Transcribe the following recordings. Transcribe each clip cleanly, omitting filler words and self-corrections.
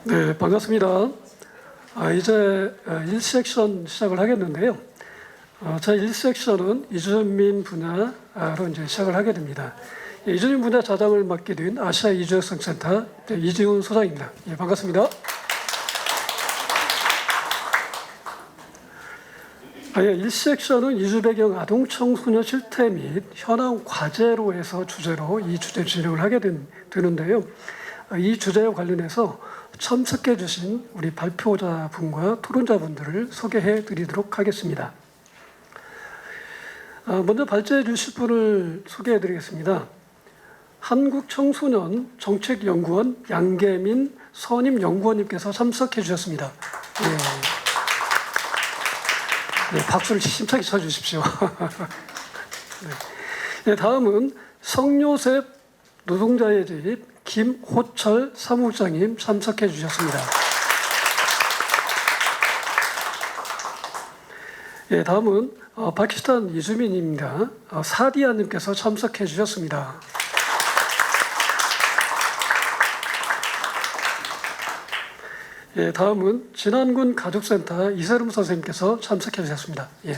네, 반갑습니다. 이제 1섹션 시작을 하겠는데요. 제 1섹션은 이주민 분야로 이제 시작을 하게 됩니다. 이주민 분야 자장을 맡게 된 아시아 이주역성센터 이지훈 소장입니다. 예, 반갑습니다. 1섹션은 이주 배경 아동 청소년 실태 및 현황 과제로 해서 주제로 이 주제 진행을 하게 되는데요. 이 주제와 관련해서 참석해 주신 우리 발표자분과 토론자분들을 소개해 드리도록 하겠습니다. 먼저 발제해 주실 분을 소개해 드리겠습니다. 한국청소년정책연구원 양계민 선임연구원님께서 참석해 주셨습니다. 네, 박수를 힘차게 쳐주십시오. 네, 다음은 성요셉 노동자의 집 김호철 사무국장님 참석해 주셨습니다. 네, 다음은 파키스탄 이주민입니다. 사디아님께서 참석해 주셨습니다. 예, 다음은 진안군 가족센터 이세름 선생님께서 참석해 주셨습니다. 예.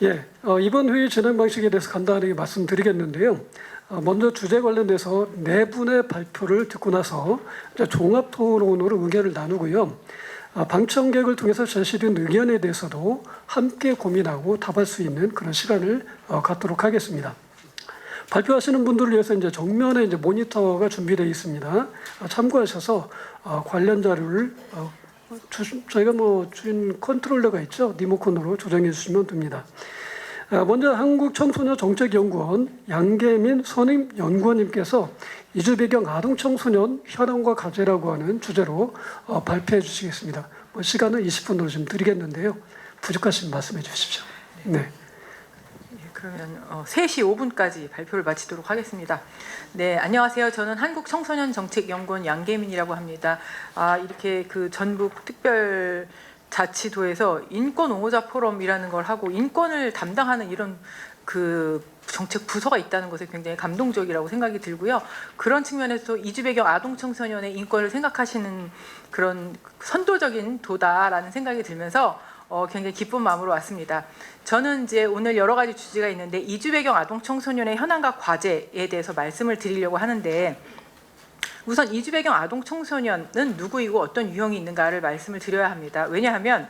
예, 이번 회의 진행 방식에 대해서 간단히 말씀드리겠는데요. 먼저 주제 관련돼서 네 분의 발표를 듣고 나서 종합 토론으로 의견을 나누고요. 방청객을 통해서 제시된 의견에 대해서도 함께 고민하고 답할 수 있는 그런 시간을 갖도록 하겠습니다. 발표하시는 분들을 위해서 이제 정면에 이제 모니터가 준비되어 있습니다. 참고하셔서 관련 자료를 저희가 준 컨트롤러가 있죠. 리모컨으로 조정해 주시면 됩니다. 먼저 한국청소년정책연구원 양계민 선임연구원님께서 이주 배경 아동 청소년 현황과 과제라고 하는 주제로 발표해 주시겠습니다. 시간은 20분으로 좀 드리겠는데요. 부족하시면 말씀해 주십시오. 네. 그러면 3시 5분까지 발표를 마치도록 하겠습니다. 네, 안녕하세요. 저는 한국청소년정책연구원 양계민이라고 합니다. 이렇게 그 전북 특별자치도에서 인권옹호자 포럼이라는 걸 하고 인권을 담당하는 이런 그 정책 부서가 있다는 것에 굉장히 감동적이라고 생각이 들고요. 그런 측면에서 이주 배경 아동 청소년의 인권을 생각하시는 그런 선도적인 도다라는 생각이 들면서 굉장히 기쁜 마음으로 왔습니다. 저는 이제 오늘 여러 가지 주제가 있는데 이주 배경 아동 청소년의 현황과 과제에 대해서 말씀을 드리려고 하는데, 우선 이주 배경 아동 청소년은 누구이고 어떤 유형이 있는가를 말씀을 드려야 합니다. 왜냐하면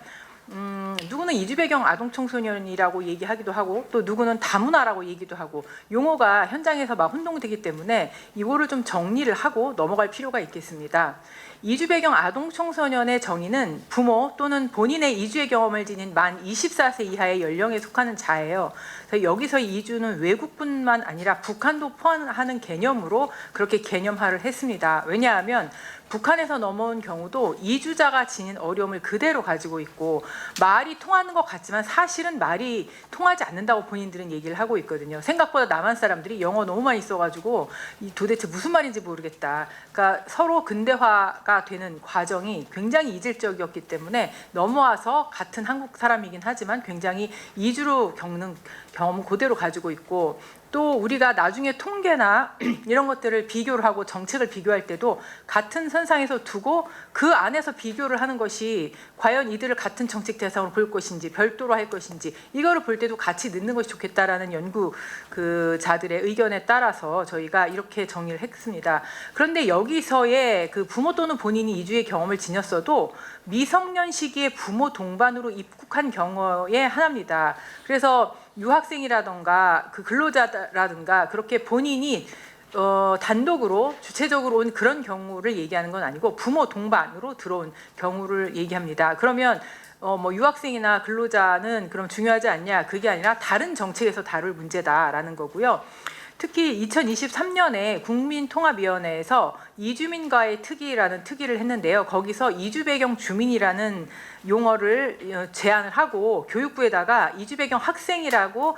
누구는 이주 배경 아동 청소년이라고 얘기하기도 하고 또 누구는 다문화라고 얘기도 하고 용어가 현장에서 막 혼동되기 때문에 이거를 좀 정리를 하고 넘어갈 필요가 있겠습니다. 이주 배경 아동 청소년의 정의는 부모 또는 본인의 이주의 경험을 지닌 만 24세 이하의 연령에 속하는 자예요. 그래서 여기서 이주는 외국뿐만 아니라 북한도 포함하는 개념으로 그렇게 개념화를 했습니다. 왜냐하면 북한에서 넘어온 경우도 이주자가 지닌 어려움을 그대로 가지고 있고 말이 통하는 것 같지만 사실은 말이 통하지 않는다고 본인들은 얘기를 하고 있거든요. 생각보다 남한 사람들이 영어 너무 많이 써가지고 도대체 무슨 말인지 모르겠다. 그러니까 서로 근대화가 되는 과정이 굉장히 이질적이었기 때문에 넘어와서 같은 한국 사람이긴 하지만 굉장히 이주로 겪는 경험을 그대로 가지고 있고, 또 우리가 나중에 통계나 이런 것들을 비교를 하고 정책을 비교할 때도 같은 선상에서 두고 그 안에서 비교를 하는 것이 과연 이들을 같은 정책 대상으로 볼 것인지 별도로 할 것인지 이거를 볼 때도 같이 넣는 것이 좋겠다라는 연구 자들의 의견에 따라서 저희가 이렇게 정의를 했습니다. 그런데 여기서의 그 부모 또는 본인이 이주의 경험을 지녔어도 미성년 시기에 부모 동반으로 입국한 경우의 하나입니다. 그래서 유학생이라던가 그 근로자라든가 그렇게 본인이 단독으로 주체적으로 온 그런 경우를 얘기하는 건 아니고 부모 동반으로 들어온 경우를 얘기합니다. 그러면 뭐 유학생이나 근로자는 그럼 중요하지 않냐? 그게 아니라 다른 정책에서 다룰 문제다라는 거고요. 특히 2023년에 국민통합위원회에서 이주민과의 특위라는 특위를 했는데요. 거기서 이주 배경 주민이라는 용어를 제안을 하고 교육부에다가 이주 배경 학생이라고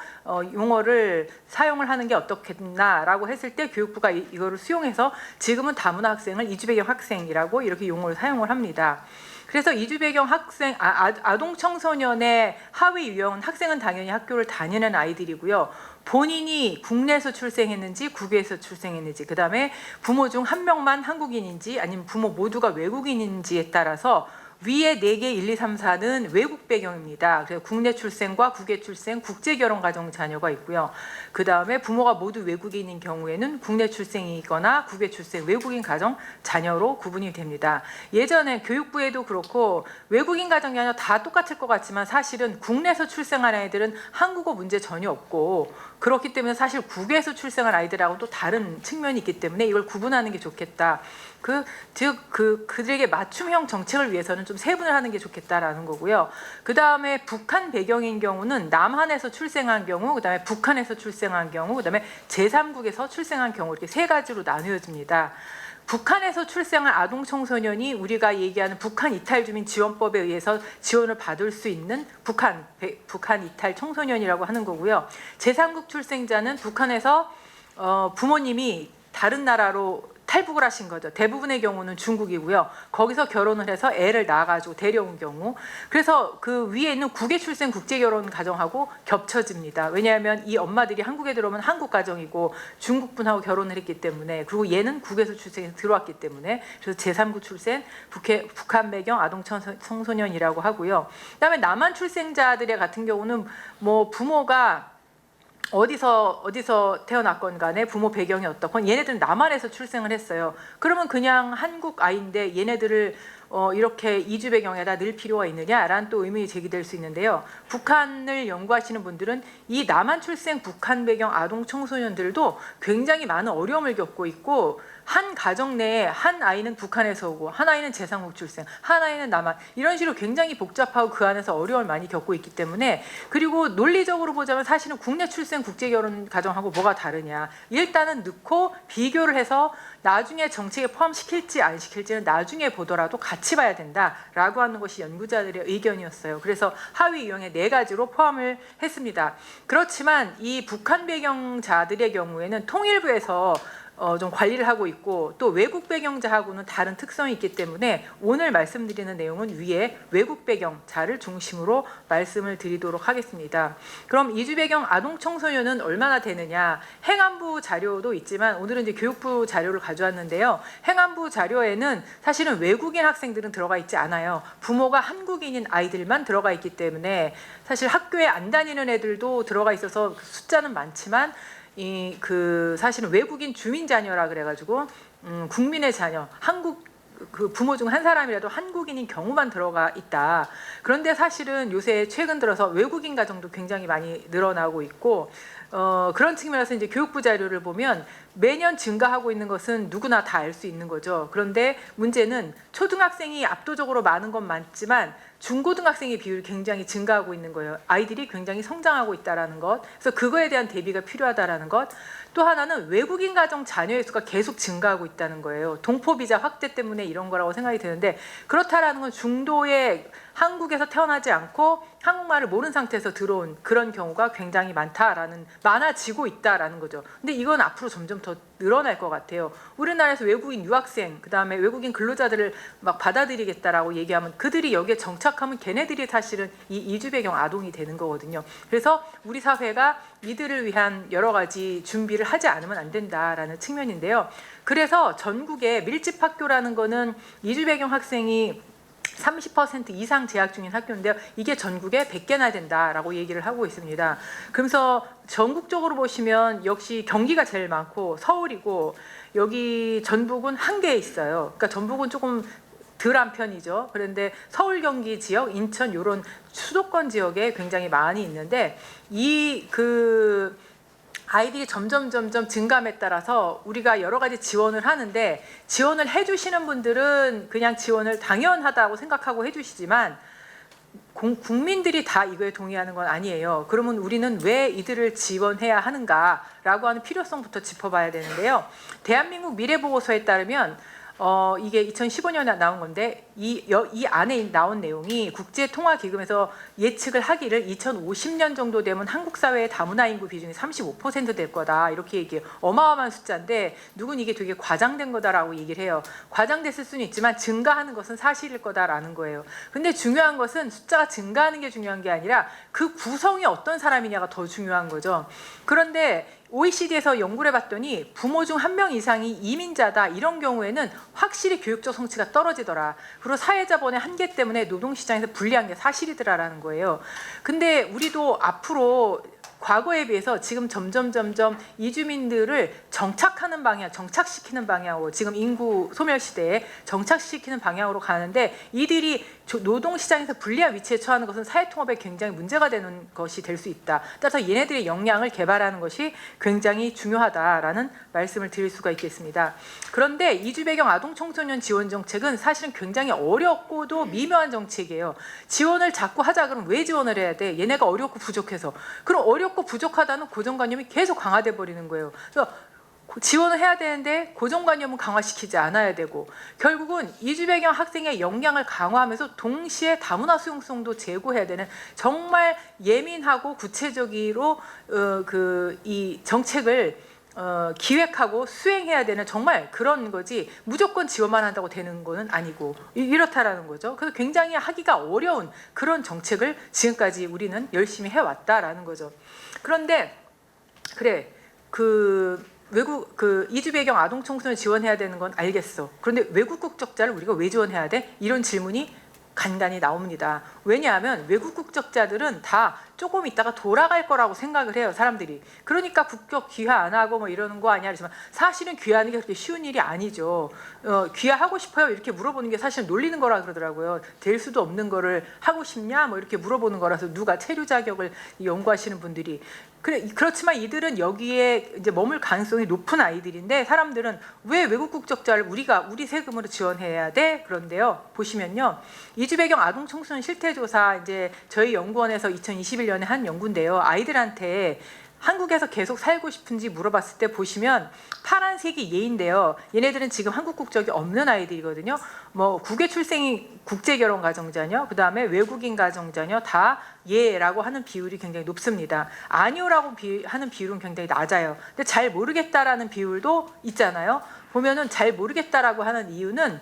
용어를 사용을 하는 게 어떻겠나라고 했을 때 교육부가 이거를 수용해서 지금은 다문화 학생을 이주 배경 학생이라고 이렇게 용어를 사용을 합니다. 그래서 이주 배경 학생 아동 청소년의 하위 유형은 학생은 당연히 학교를 다니는 아이들이고요. 본인이 국내에서 출생했는지 국외에서 출생했는지, 그다음에 부모 중 한 명만 한국인인지 아니면 부모 모두가 외국인인지에 따라서 위에 4개 1, 2, 3, 4는 외국 배경입니다. 그래서 국내 출생과 국외 출생, 국제 결혼 가정 자녀가 있고요. 그 다음에 부모가 모두 외국인인 경우에는 국내 출생이거나 국외 출생, 외국인 가정 자녀로 구분이 됩니다. 예전에 교육부에도 그렇고 외국인 가정 자녀 다 똑같을 것 같지만 사실은 국내에서 출생한 아이들은 한국어 문제 전혀 없고, 그렇기 때문에 사실 국외에서 출생한 아이들하고 또 다른 측면이 있기 때문에 이걸 구분하는 게 좋겠다. 그들에게 맞춤형 정책을 위해서는 좀 세분을 하는 게 좋겠다라는 거고요. 그 다음에 북한 배경인 경우는 남한에서 출생한 경우, 그 다음에 북한에서 출생한 경우, 그 다음에 제3국에서 출생한 경우, 이렇게 3가지로 나누어집니다. 북한에서 출생한 아동 청소년이 우리가 얘기하는 북한 이탈 주민 지원법에 의해서 지원을 받을 수 있는 북한 이탈 청소년이라고 하는 거고요. 제3국 출생자는 북한에서 부모님이 다른 나라로 탈북을 하신 거죠. 대부분의 경우는 중국이고요. 거기서 결혼을 해서 애를 낳아가지고 데려온 경우. 그래서 그 위에 있는 국외 출생 국제 결혼 가정하고 겹쳐집니다. 왜냐하면 이 엄마들이 한국에 들어오면 한국 가정이고 중국분하고 결혼을 했기 때문에, 그리고 얘는 국에서 출생해서 들어왔기 때문에, 그래서 제3국 출생 북한 배경 아동 청소년이라고 하고요. 그다음에 남한 출생자들의 같은 경우는 뭐 부모가 어디서 태어났건 간에 부모 배경이 어떻건 얘네들은 남한에서 출생을 했어요. 그러면 그냥 한국 아이인데 얘네들을 이렇게 이주 배경에다 넣을 필요가 있느냐라는 또 의문이 제기될 수 있는데요. 북한을 연구하시는 분들은 이 남한 출생 북한 배경 아동 청소년들도 굉장히 많은 어려움을 겪고 있고, 한 가정 내에 한 아이는 북한에서 오고 한 아이는 제3국 출생, 한 아이는 남한, 이런 식으로 굉장히 복잡하고 그 안에서 어려움을 많이 겪고 있기 때문에, 그리고 논리적으로 보자면 사실은 국내 출생 국제 결혼 가정하고 뭐가 다르냐, 일단은 넣고 비교를 해서 나중에 정책에 포함시킬지 안 시킬지는 나중에 보더라도 같이 봐야 된다라고 하는 것이 연구자들의 의견이었어요. 그래서 하위 유형의 4가지로 포함을 했습니다. 그렇지만 이 북한 배경자들의 경우에는 통일부에서 좀 관리를 하고 있고, 또 외국 배경자하고는 다른 특성이 있기 때문에 오늘 말씀드리는 내용은 위에 외국 배경자를 중심으로 말씀을 드리도록 하겠습니다. 그럼 이주 배경 아동 청소년은 얼마나 되느냐? 행안부 자료도 있지만 오늘은 이제 교육부 자료를 가져왔는데요. 행안부 자료에는 사실은 외국인 학생들은 들어가 있지 않아요. 부모가 한국인인 아이들만 들어가 있기 때문에 사실 학교에 안 다니는 애들도 들어가 있어서 숫자는 많지만 사실은 외국인 주민 자녀라 그래가지고 국민의 자녀, 한국 그 부모 중 한 사람이라도 한국인인 경우만 들어가 있다. 그런데 사실은 요새 최근 들어서 외국인 가정도 굉장히 많이 늘어나고 있고, 그런 측면에서 이제 교육부 자료를 보면 매년 증가하고 있는 것은 누구나 다 알 수 있는 거죠. 그런데 문제는 초등학생이 압도적으로 많은 건 맞지만 중고등학생의 비율이 굉장히 증가하고 있는 거예요. 아이들이 굉장히 성장하고 있다라는 것. 그래서 그거에 대한 대비가 필요하다라는 것. 또 하나는 외국인 가정 자녀의 수가 계속 증가하고 있다는 거예요. 동포 비자 확대 때문에 이런 거라고 생각이 드는데, 그렇다라는 건 중도에 한국에서 태어나지 않고 한국말을 모르는 상태에서 들어온 그런 경우가 굉장히 많아지고 있다라는 거죠. 근데 이건 앞으로 점점 더 늘어날 것 같아요. 우리나라에서 외국인 유학생, 그다음에 외국인 근로자들을 막 받아들이겠다라고 얘기하면 그들이 여기에 정착하면 걔네들이 사실은 이 이주 배경 아동이 되는 거거든요. 그래서 우리 사회가 이들을 위한 여러 가지 준비를 하지 않으면 안 된다라는 측면인데요. 그래서 전국에 밀집학교라는 거는 이주 배경 학생이 30% 이상 재학 중인 학교인데요. 이게 전국에 100개나 된다라고 얘기를 하고 있습니다. 그래서 전국적으로 보시면 역시 경기가 제일 많고 서울이고, 여기 전북은 1개 있어요. 그러니까 전북은 조금 덜한 편이죠. 그런데 서울, 경기 지역, 인천 이런 수도권 지역에 굉장히 많이 있는데, 아이들이 점점 증감에 따라서 우리가 여러 가지 지원을 하는데, 지원을 해주시는 분들은 그냥 지원을 당연하다고 생각하고 해주시지만 국민들이 다 이거에 동의하는 건 아니에요. 그러면 우리는 왜 이들을 지원해야 하는가라고 하는 필요성부터 짚어봐야 되는데요. 대한민국 미래보고서에 따르면 이게 2015년에 나온 건데 이 안에 나온 내용이 국제통화기금에서 예측을 하기를 2050년 정도 되면 한국 사회의 다문화 인구 비중이 35%될 거다 이렇게 얘기해요. 어마어마한 숫자인데 누군 이게 되게 과장된 거다라고 얘기를 해요. 과장됐을 수는 있지만 증가하는 것은 사실일 거다라는 거예요. 근데 중요한 것은 숫자가 증가하는 게 중요한 게 아니라 그 구성이 어떤 사람이냐가 더 중요한 거죠. 그런데 OECD에서 연구를 해봤더니 부모 중 한 명 이상이 이민자다 이런 경우에는 확실히 교육적 성취가 떨어지더라. 그리고 사회자본의 한계 때문에 노동시장에서 불리한 게 사실이더라라는 거예요. 근데 우리도 앞으로 과거에 비해서 지금 점점 이주민들을 정착하는 방향, 정착시키는 방향으로 지금 인구 소멸 시대에 정착시키는 방향으로 가는데 이들이 노동시장에서 불리한 위치에 처하는 것은 사회통합에 굉장히 문제가 되는 것이 될 수 있다. 따라서 얘네들의 역량을 개발하는 것이 굉장히 중요하다라는 말씀을 드릴 수가 있겠습니다. 그런데 이주 배경 아동 청소년 지원 정책은 사실은 굉장히 어렵고도 미묘한 정책이에요. 지원을 자꾸 하자 그러면 왜 지원을 해야 돼? 얘네가 어렵고 부족해서. 그럼 어렵고 부족하다는 고정관념이 계속 강화돼 버리는 거예요. 그래서 지원을 해야 되는데 고정관념은 강화시키지 않아야 되고 결국은 이주 배경 학생의 역량을 강화하면서 동시에 다문화 수용성도 제고해야 되는 정말 예민하고 구체적으로 이 정책을 기획하고 수행해야 되는 정말 그런 거지 무조건 지원만 한다고 되는 거는 아니고 이렇다라는 거죠. 그래서 굉장히 하기가 어려운 그런 정책을 지금까지 우리는 열심히 해왔다라는 거죠. 그런데 그래 외국 이주 배경 아동 청소년 지원해야 되는 건 알겠어. 그런데 외국 국적자를 우리가 왜 지원해야 돼? 이런 질문이 간간히 나옵니다. 왜냐하면 외국 국적자들은 다 조금 있다가 돌아갈 거라고 생각을 해요, 사람들이. 그러니까 국적 귀화 안 하고 뭐 이러는 거 아니야. 그렇지만 사실은 귀화하는 게 그렇게 쉬운 일이 아니죠. 귀화하고 싶어요? 이렇게 물어보는 게 사실 놀리는 거라 그러더라고요. 될 수도 없는 거를 하고 싶냐? 뭐 이렇게 물어보는 거라서 누가 체류 자격을 연구하시는 분들이. 그렇지만 이들은 여기에 이제 머물 가능성이 높은 아이들인데 사람들은 왜 외국 국적자를 우리 세금으로 지원해야 돼? 그런데요. 보시면요. 이주 배경 아동 청소년 실태조사 이제 저희 연구원에서 2021년에 한 연구인데요. 아이들한테 한국에서 계속 살고 싶은지 물어봤을 때 보시면 파란색이 예인데요. 얘네들은 지금 한국 국적이 없는 아이들이거든요. 뭐 국외 출생이 국제 결혼 가정자녀, 그 다음에 외국인 가정자녀 다 예라고 하는 비율이 굉장히 높습니다. 아니오라고 하는 비율은 굉장히 낮아요. 근데 잘 모르겠다라는 비율도 있잖아요. 보면은 잘 모르겠다라고 하는 이유는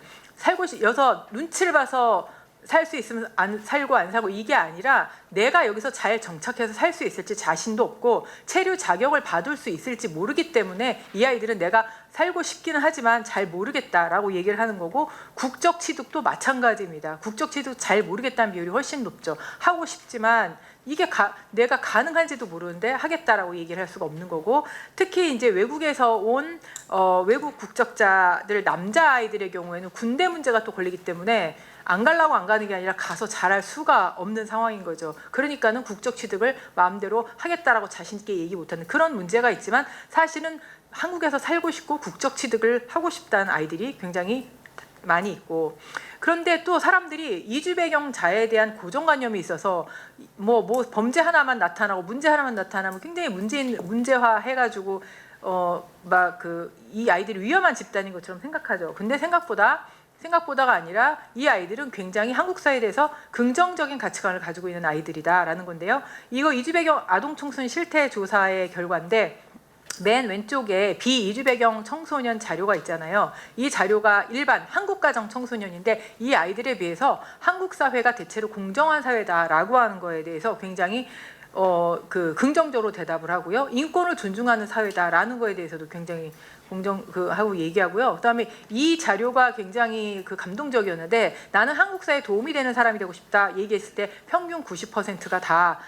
여기서 눈치를 봐서 살 수 있으면 살고 안 살고 이게 아니라 내가 여기서 잘 정착해서 살 수 있을지 자신도 없고 체류 자격을 받을 수 있을지 모르기 때문에 이 아이들은 내가 살고 싶기는 하지만 잘 모르겠다라고 얘기를 하는 거고 국적 취득도 마찬가지입니다. 국적 취득 잘 모르겠다는 비율이 훨씬 높죠. 하고 싶지만 이게 내가 가능한지도 모르는데 하겠다라고 얘기를 할 수가 없는 거고 특히 이제 외국에서 온 외국 국적자들 남자 아이들의 경우에는 군대 문제가 또 걸리기 때문에 안 가려고 안 가는 게 아니라 가서 잘할 수가 없는 상황인 거죠. 그러니까는 국적 취득을 마음대로 하겠다라고 자신 있게 얘기 못하는 그런 문제가 있지만 사실은 한국에서 살고 싶고 국적 취득을 하고 싶다는 아이들이 굉장히 많이 있고 그런데 또 사람들이 이주 배경자에 대한 고정관념이 있어서 뭐 범죄 하나만 나타나고 문제 하나만 나타나면 굉장히 문제화 해가지고 이 아이들이 위험한 집단인 것처럼 생각하죠. 근데 생각보다가 아니라 이 아이들은 굉장히 한국 사회에 대해서 긍정적인 가치관을 가지고 있는 아이들이다라는 건데요. 이거 이주 배경 아동 청소년 실태 조사의 결과인데 맨 왼쪽에 비이주 배경 청소년 자료가 있잖아요. 이 자료가 일반 한국 가정 청소년인데 이 아이들에 비해서 한국 사회가 대체로 공정한 사회다라고 하는 거에 대해서 굉장히 긍정적으로 대답을 하고요. 인권을 존중하는 사회다라는 거에 대해서도 굉장히 하고 얘기하고요. 그다음에 이 자료가 굉장히 감동적이었는데 나는 한국 사회에 도움이 되는 사람이 되고 싶다 얘기했을 때 평균 90%가 다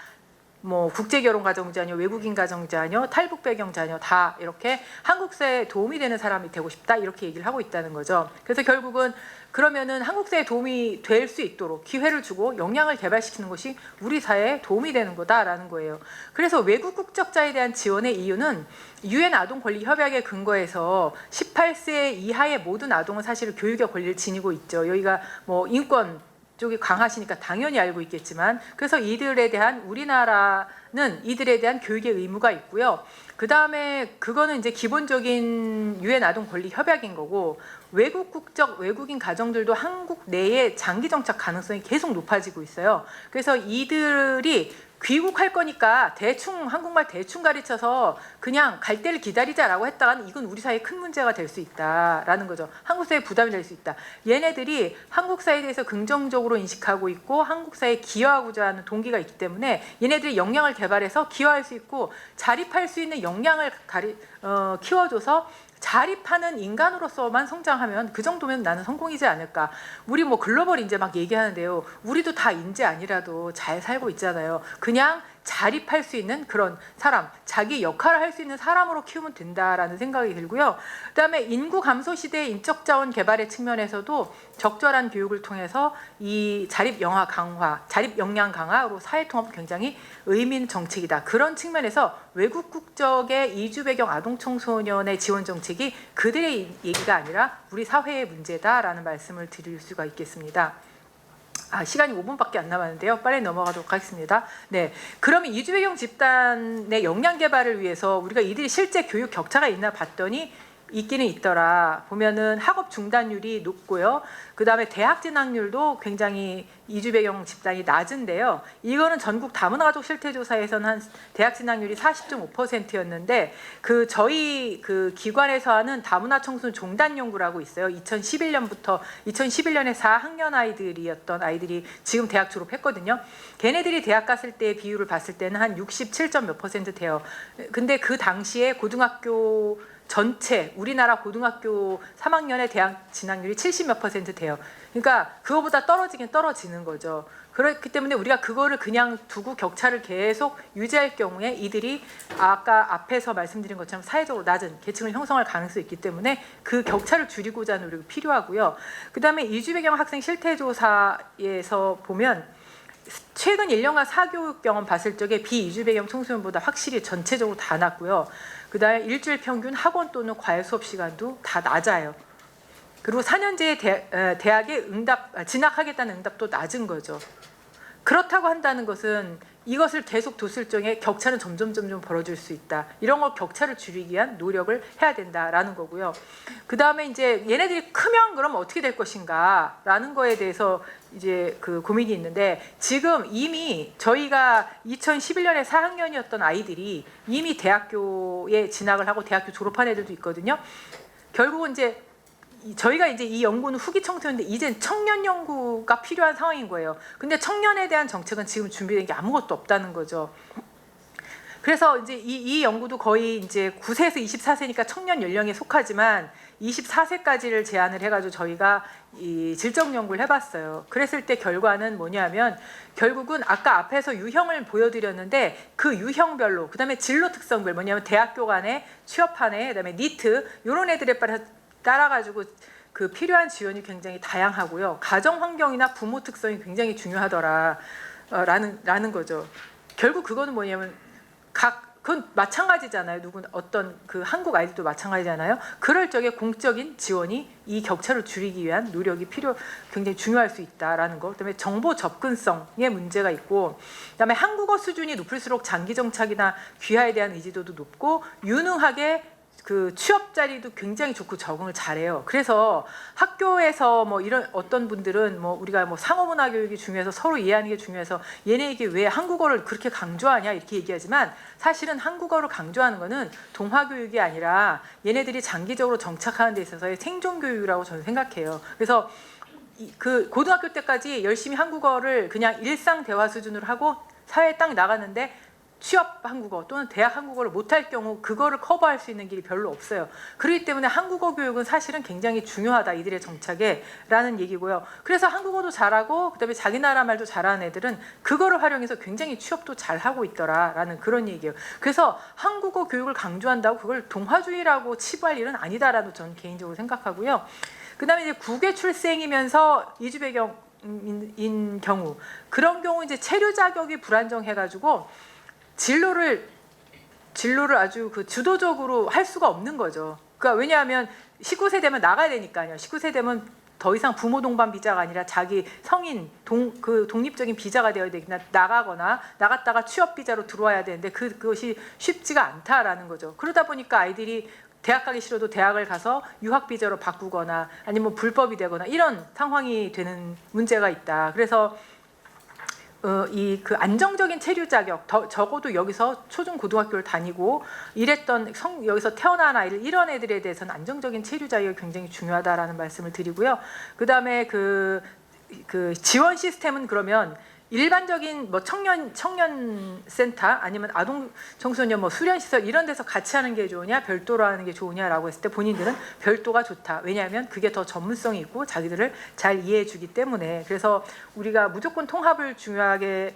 뭐 국제 결혼 가정자녀, 외국인 가정자녀, 탈북 배경 자녀 다 이렇게 한국 사회에 도움이 되는 사람이 되고 싶다 이렇게 얘기를 하고 있다는 거죠. 그래서 결국은 그러면은 한국 사회에 도움이 될 수 있도록 기회를 주고 역량을 개발시키는 것이 우리 사회에 도움이 되는 거다라는 거예요. 그래서 외국 국적자에 대한 지원의 이유는 유엔 아동 권리 협약에 근거해서 18세 이하의 모든 아동은 사실 교육의 권리를 지니고 있죠. 여기가 뭐 인권 쪽이 강하시니까 당연히 알고 있겠지만 그래서 이들에 대한 우리나라의 이들에 대한 교육의 의무가 있고요. 그 다음에 그거는 이제 기본적인 유엔 아동 권리 협약인 거고, 외국 국적 외국인 가정들도 한국 내에 장기 정착 가능성이 계속 높아지고 있어요. 그래서 이들이 귀국할 거니까 대충 한국말 대충 가르쳐서 그냥 갈 때를 기다리자라고 했다가는 이건 우리 사회에 큰 문제가 될 수 있다라는 거죠. 한국 사회에 부담이 될 수 있다. 얘네들이 한국 사회에 대해서 긍정적으로 인식하고 있고 한국 사회에 기여하고자 하는 동기가 있기 때문에 얘네들이 역량을 개발해서 기여할 수 있고 자립할 수 있는 역량을 키워줘서 자립하는 인간으로서만 성장하면 그 정도면 나는 성공이지 않을까. 우리 뭐 글로벌 인재 막 얘기하는데요. 우리도 다 인재 아니라도 잘 살고 있잖아요. 그냥 자립할 수 있는 그런 사람, 자기 역할을 할 수 있는 사람으로 키우면 된다라는 생각이 들고요. 그다음에 인구 감소 시대의 인적 자원 개발의 측면에서도 적절한 교육을 통해서 이 자립 영화 강화, 자립 역량 강화로 사회 통합 굉장히 의미 있는 정책이다. 그런 측면에서 외국 국적의 이주 배경 아동 청소년의 지원 정책이 그들의 얘기가 아니라 우리 사회의 문제다라는 말씀을 드릴 수가 있겠습니다. 시간이 5분밖에 안 남았는데요. 빨리 넘어가도록 하겠습니다. 네, 그러면 이주 배경 집단의 역량 개발을 위해서 우리가 이들이 실제 교육 격차가 있나 봤더니 있기는 있더라. 보면은 학업 중단율이 높고요. 그 다음에 대학 진학률도 굉장히 이주 배경 집단이 낮은데요. 이거는 전국 다문화 가족 실태 조사에서는 한 대학 진학률이 40.5%였는데 저희 기관에서 하는 다문화 청소년 종단 연구라고 있어요. 2011년부터 2011년에 4학년 아이들이었던 아이들이 지금 대학 졸업했거든요. 걔네들이 대학 갔을 때 비율을 봤을 때는 한 67점 몇 % 돼요. 근데 그 당시에 고등학교 전체 우리나라 고등학교 3학년의 대학 진학률이 70몇 % 돼요. 그러니까 그거보다 떨어지긴 떨어지는 거죠. 그렇기 때문에 우리가 그거를 그냥 두고 격차를 계속 유지할 경우에 이들이 아까 앞에서 말씀드린 것처럼 사회적으로 낮은 계층을 형성할 가능성이 있기 때문에 그 격차를 줄이고자 하는 노력이 필요하고요. 그 다음에 이주 배경 학생 실태조사에서 보면 최근 1년간 사교육 경험 봤을 적에 비이주 배경 청소년보다 확실히 전체적으로 다 낮고요. 그 다음에 일주일 평균 학원 또는 과외 수업 시간도 다 낮아요. 그리고 4년제의 대학에 진학하겠다는 응답도 낮은 거죠. 그렇다고 한다는 것은 이것을 계속 뒀을 적에 격차는 점점 벌어질 수 있다. 이런 걸 격차를 줄이기 위한 노력을 해야 된다라는 거고요. 그 다음에 이제 얘네들이 크면 그럼 어떻게 될 것인가라는 거에 대해서 이제 고민이 있는데 지금 이미 저희가 2011년에 4학년이었던 아이들이 이미 대학교에 진학을 하고 대학교 졸업한 애들도 있거든요. 결국은 이제 저희가 이제 이 연구는 후기 청소년인데 이젠 청년 연구가 필요한 상황인 거예요. 근데 청년에 대한 정책은 지금 준비된 게 아무것도 없다는 거죠. 그래서 이제 이 연구도 거의 이제 9세에서 24세니까 청년 연령에 속하지만 24세까지를 제한을 해가지고 저희가 이 질적 연구를 해봤어요. 그랬을 때 결과는 뭐냐면 결국은 아까 앞에서 유형을 보여드렸는데 그 유형별로 그다음에 진로 특성별 뭐냐면 대학교 간에 취업하네 그다음에 니트 이런 애들에 따라가지고 필요한 지원이 굉장히 다양하고요. 가정 환경이나 부모 특성이 굉장히 중요하더라 라는 거죠. 결국 그거는 뭐냐면 그건 마찬가지잖아요. 어떤 한국 아이들도 마찬가지잖아요. 그럴 적에 공적인 지원이 이 격차를 줄이기 위한 노력이 굉장히 중요할 수 있다라는 거. 그다음에 정보 접근성의 문제가 있고, 그다음에 한국어 수준이 높을수록 장기 정착이나 귀화에 대한 의지도도 높고 유능하게 취업 자리도 굉장히 좋고 적응을 잘해요. 그래서 학교에서 뭐 이런 어떤 분들은 뭐 우리가 뭐 상호문화 교육이 중요해서 서로 이해하는 게 중요해서 얘네에게 왜 한국어를 그렇게 강조하냐 이렇게 얘기하지만 사실은 한국어를 강조하는 거는 동화 교육이 아니라 얘네들이 장기적으로 정착하는 데 있어서의 생존 교육이라고 저는 생각해요. 그래서 고등학교 때까지 열심히 한국어를 그냥 일상 대화 수준으로 하고 사회에 딱 나갔는데 취업 한국어 또는 대학 한국어를 못할 경우 그거를 커버할 수 있는 길이 별로 없어요. 그렇기 때문에 한국어 교육은 사실은 굉장히 중요하다 이들의 정착에 라는 얘기고요. 그래서 한국어도 잘하고 그다음에 자기 나라 말도 잘하는 애들은 그거를 활용해서 굉장히 취업도 잘하고 있더라라는 그런 얘기예요. 그래서 한국어 교육을 강조한다고 그걸 동화주의라고 치부할 일은 아니다라고 저는 개인적으로 생각하고요. 그다음에 이제 국외 출생이면서 이주 배경인 경우 그런 경우 이제 체류 자격이 불안정해가지고 진로를 아주 주도적으로 할 수가 없는 거죠. 그러니까 왜냐하면 19세 되면 나가야 되니까요. 19세 되면 더 이상 부모 동반 비자가 아니라 자기 성인 독립적인 비자가 되어야 되거나 나가거나 나갔다가 취업 비자로 들어와야 되는데 그것이 쉽지가 않다라는 거죠. 그러다 보니까 아이들이 대학 가기 싫어도 대학을 가서 유학 비자로 바꾸거나 아니면 불법이 되거나 이런 상황이 되는 문제가 있다. 그래서 이 그 안정적인 체류 자격, 적어도 여기서 초중 고등학교를 다니고 이랬던 여기서 태어난 아이들 이런 애들에 대해서는 안정적인 체류 자격이 굉장히 중요하다라는 말씀을 드리고요. 그다음에 그 지원 시스템은 그러면 일반적인 뭐 청년 센터 아니면 아동 청소년 뭐 수련 시설 이런 데서 같이 하는 게 좋으냐 별도로 하는 게 좋으냐라고 했을 때 본인들은 별도가 좋다. 왜냐하면 그게 더 전문성이 있고 자기들을 잘 이해해 주기 때문에. 그래서 우리가 무조건 통합을 중요하게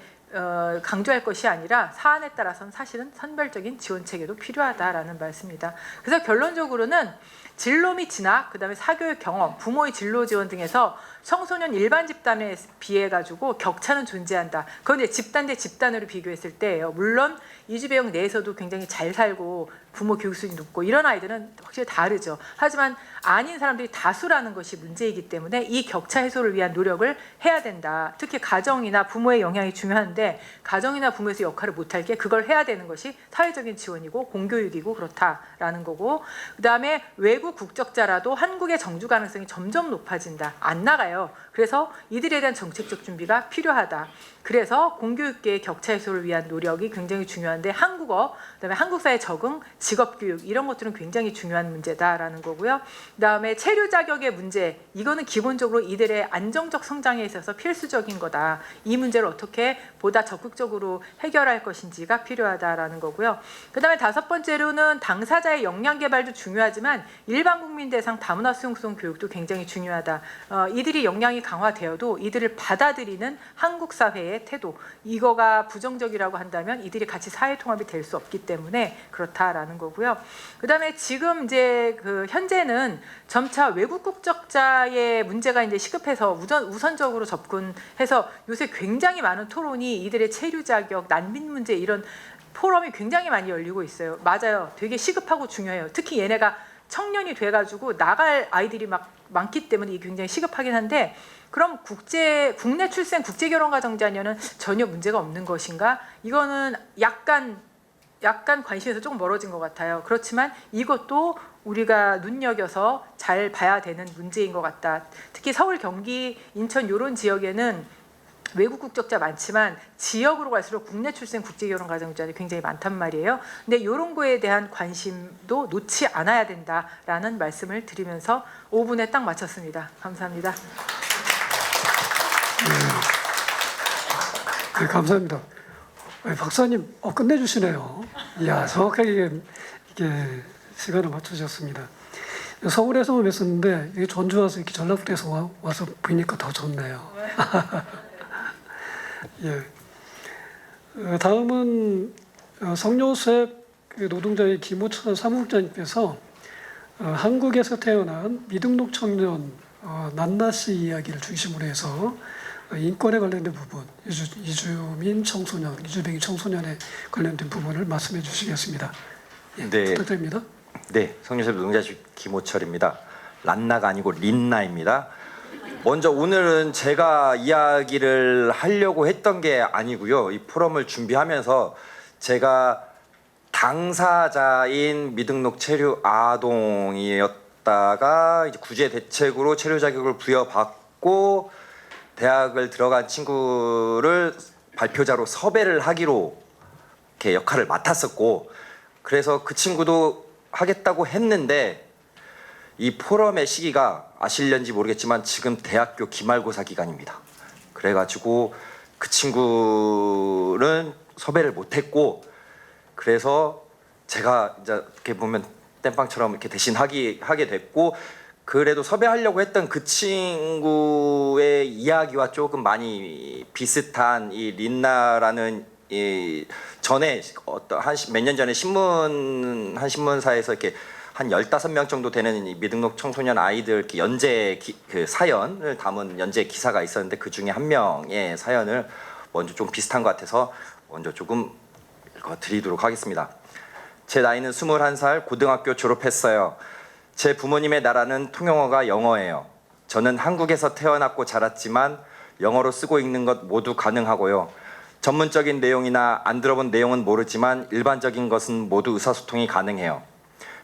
강조할 것이 아니라 사안에 따라서는 사실은 선별적인 지원 체계도 필요하다라는 말씀입니다. 그래서 결론적으로는 진로 및 진학, 그다음에 사교육 경험, 부모의 진로 지원 등에서 청소년 일반 집단에 비해 가지고 격차는 존재한다. 그건 이제 집단 대 집단으로 비교했을 때예요. 물론 이주배역 내에서도 굉장히 잘 살고 부모 교육 수준이 높고 이런 아이들은 확실히 다르죠. 하지만 아닌 사람들이 다수라는 것이 문제이기 때문에 이 격차 해소를 위한 노력을 해야 된다. 특히 가정이나 부모의 영향이 중요한데 가정이나 부모에서 역할을 못할 게 그걸 해야 되는 것이 사회적인 지원이고 공교육이고 그렇다라는 거고, 그다음에 외국 국적자라도 한국의 정주 가능성이 점점 높아진다. 안 나가요. 그래서 이들에 대한 정책적 준비가 필요하다. 그래서 공교육계의 격차 해소를 위한 노력이 굉장히 중요한데 한국어, 그다음에 한국 사회 적응, 직업 교육 이런 것들은 굉장히 중요한 문제다라는 거고요. 그다음에 체류 자격의 문제, 이거는 기본적으로 이들의 안정적 성장에 있어서 필수적인 거다. 이 문제를 어떻게 보다 적극적으로 해결할 것인지가 필요하다라는 거고요. 그다음에 다섯 번째로는 당사자의 역량 개발도 중요하지만 일반 국민 대상 다문화 수용성 교육도 굉장히 중요하다. 이들이 역량이 강화되어도 이들을 받아들이는 한국 사회의 태도, 이거가 부정적이라고 한다면 이들이 같이 사회 통합이 될 수 없기 때문에 그렇다라는 거고요. 그다음에 지금 이제 현재는 점차 외국 국적자의 문제가 이제 시급해서 우선적으로 접근해서 요새 굉장히 많은 토론이 이들의 체류 자격, 난민 문제 이런 포럼이 굉장히 많이 열리고 있어요. 맞아요. 되게 시급하고 중요해요. 특히 얘네가 청년이 돼가지고 나갈 아이들이 막 많기 때문에 이게 굉장히 시급하긴 한데, 그럼 국내 출생 국제결혼가정자녀는 전혀 문제가 없는 것인가? 이거는 약간 관심에서 조금 멀어진 것 같아요. 그렇지만 이것도 우리가 눈여겨서 잘 봐야 되는 문제인 것 같다. 특히 서울, 경기, 인천 이런 지역에는 외국 국적자 많지만 지역으로 갈수록 국내 출생 국제결혼 가정자들이 굉장히 많단 말이에요. 근데 이런 거에 대한 관심도 놓지 않아야 된다라는 말씀을 드리면서 5분에 딱 마쳤습니다. 감사합니다. 네, 감사합니다. 박사님 끝내주시네요. 이야, 정확하게 이게 시간을 맞추셨습니다. 서울에서만 뵀었는데 이게 전주 와서 이렇게 전라북도에서 와서 보니까 더 좋네요. 예. 다음은 성묘수협 노동자의 김호천 사무국장님께서 한국에서 태어난 미등록 청년 난나 씨 이야기를 중심으로 해서 인권에 관련된 부분, 이주민 청소년, 이주뱅이 청소년에 관련된 부분을 말씀해 주시겠습니다. 예, 네. 부탁드립니다. 네, 성유섭 노동자 김호철입니다. 란나가 아니고 린나입니다. 먼저 오늘은 제가 이야기를 하려고 했던 게 아니고요. 이 포럼을 준비하면서 제가 당사자인 미등록 체류 아동이었다가 이제 구제 대책으로 체류 자격을 부여받고 대학을 들어간 친구를 발표자로 섭외를 하기로 이렇게 역할을 맡았었고, 그래서 그 친구도 하겠다고 했는데 이 포럼의 시기가 아실련지 모르겠지만 지금 대학교 기말고사 기간입니다. 그래가지고 그 친구는 섭외를 못했고, 그래서 제가 이제 이렇게 보면 땜빵처럼 이렇게 대신 하게 됐고, 그래도 섭외하려고 했던 그 친구의 이야기와 조금 많이 비슷한 이 린나라는 이 전에 어떤 몇 년 전에 한 신문사에서 이렇게 한 15명 정도 되는 이 미등록 청소년 아이들 이렇게 연재 그 사연을 담은 연재 기사가 있었는데 그 중에 한 명의 사연을 먼저 좀 비슷한 것 같아서 먼저 조금 읽어드리도록 하겠습니다. 제 나이는 21살, 고등학교 졸업했어요. 제 부모님의 나라는 통용어가 영어예요. 저는 한국에서 태어났고 자랐지만 영어로 쓰고 읽는 것 모두 가능하고요. 전문적인 내용이나 안 들어본 내용은 모르지만 일반적인 것은 모두 의사소통이 가능해요.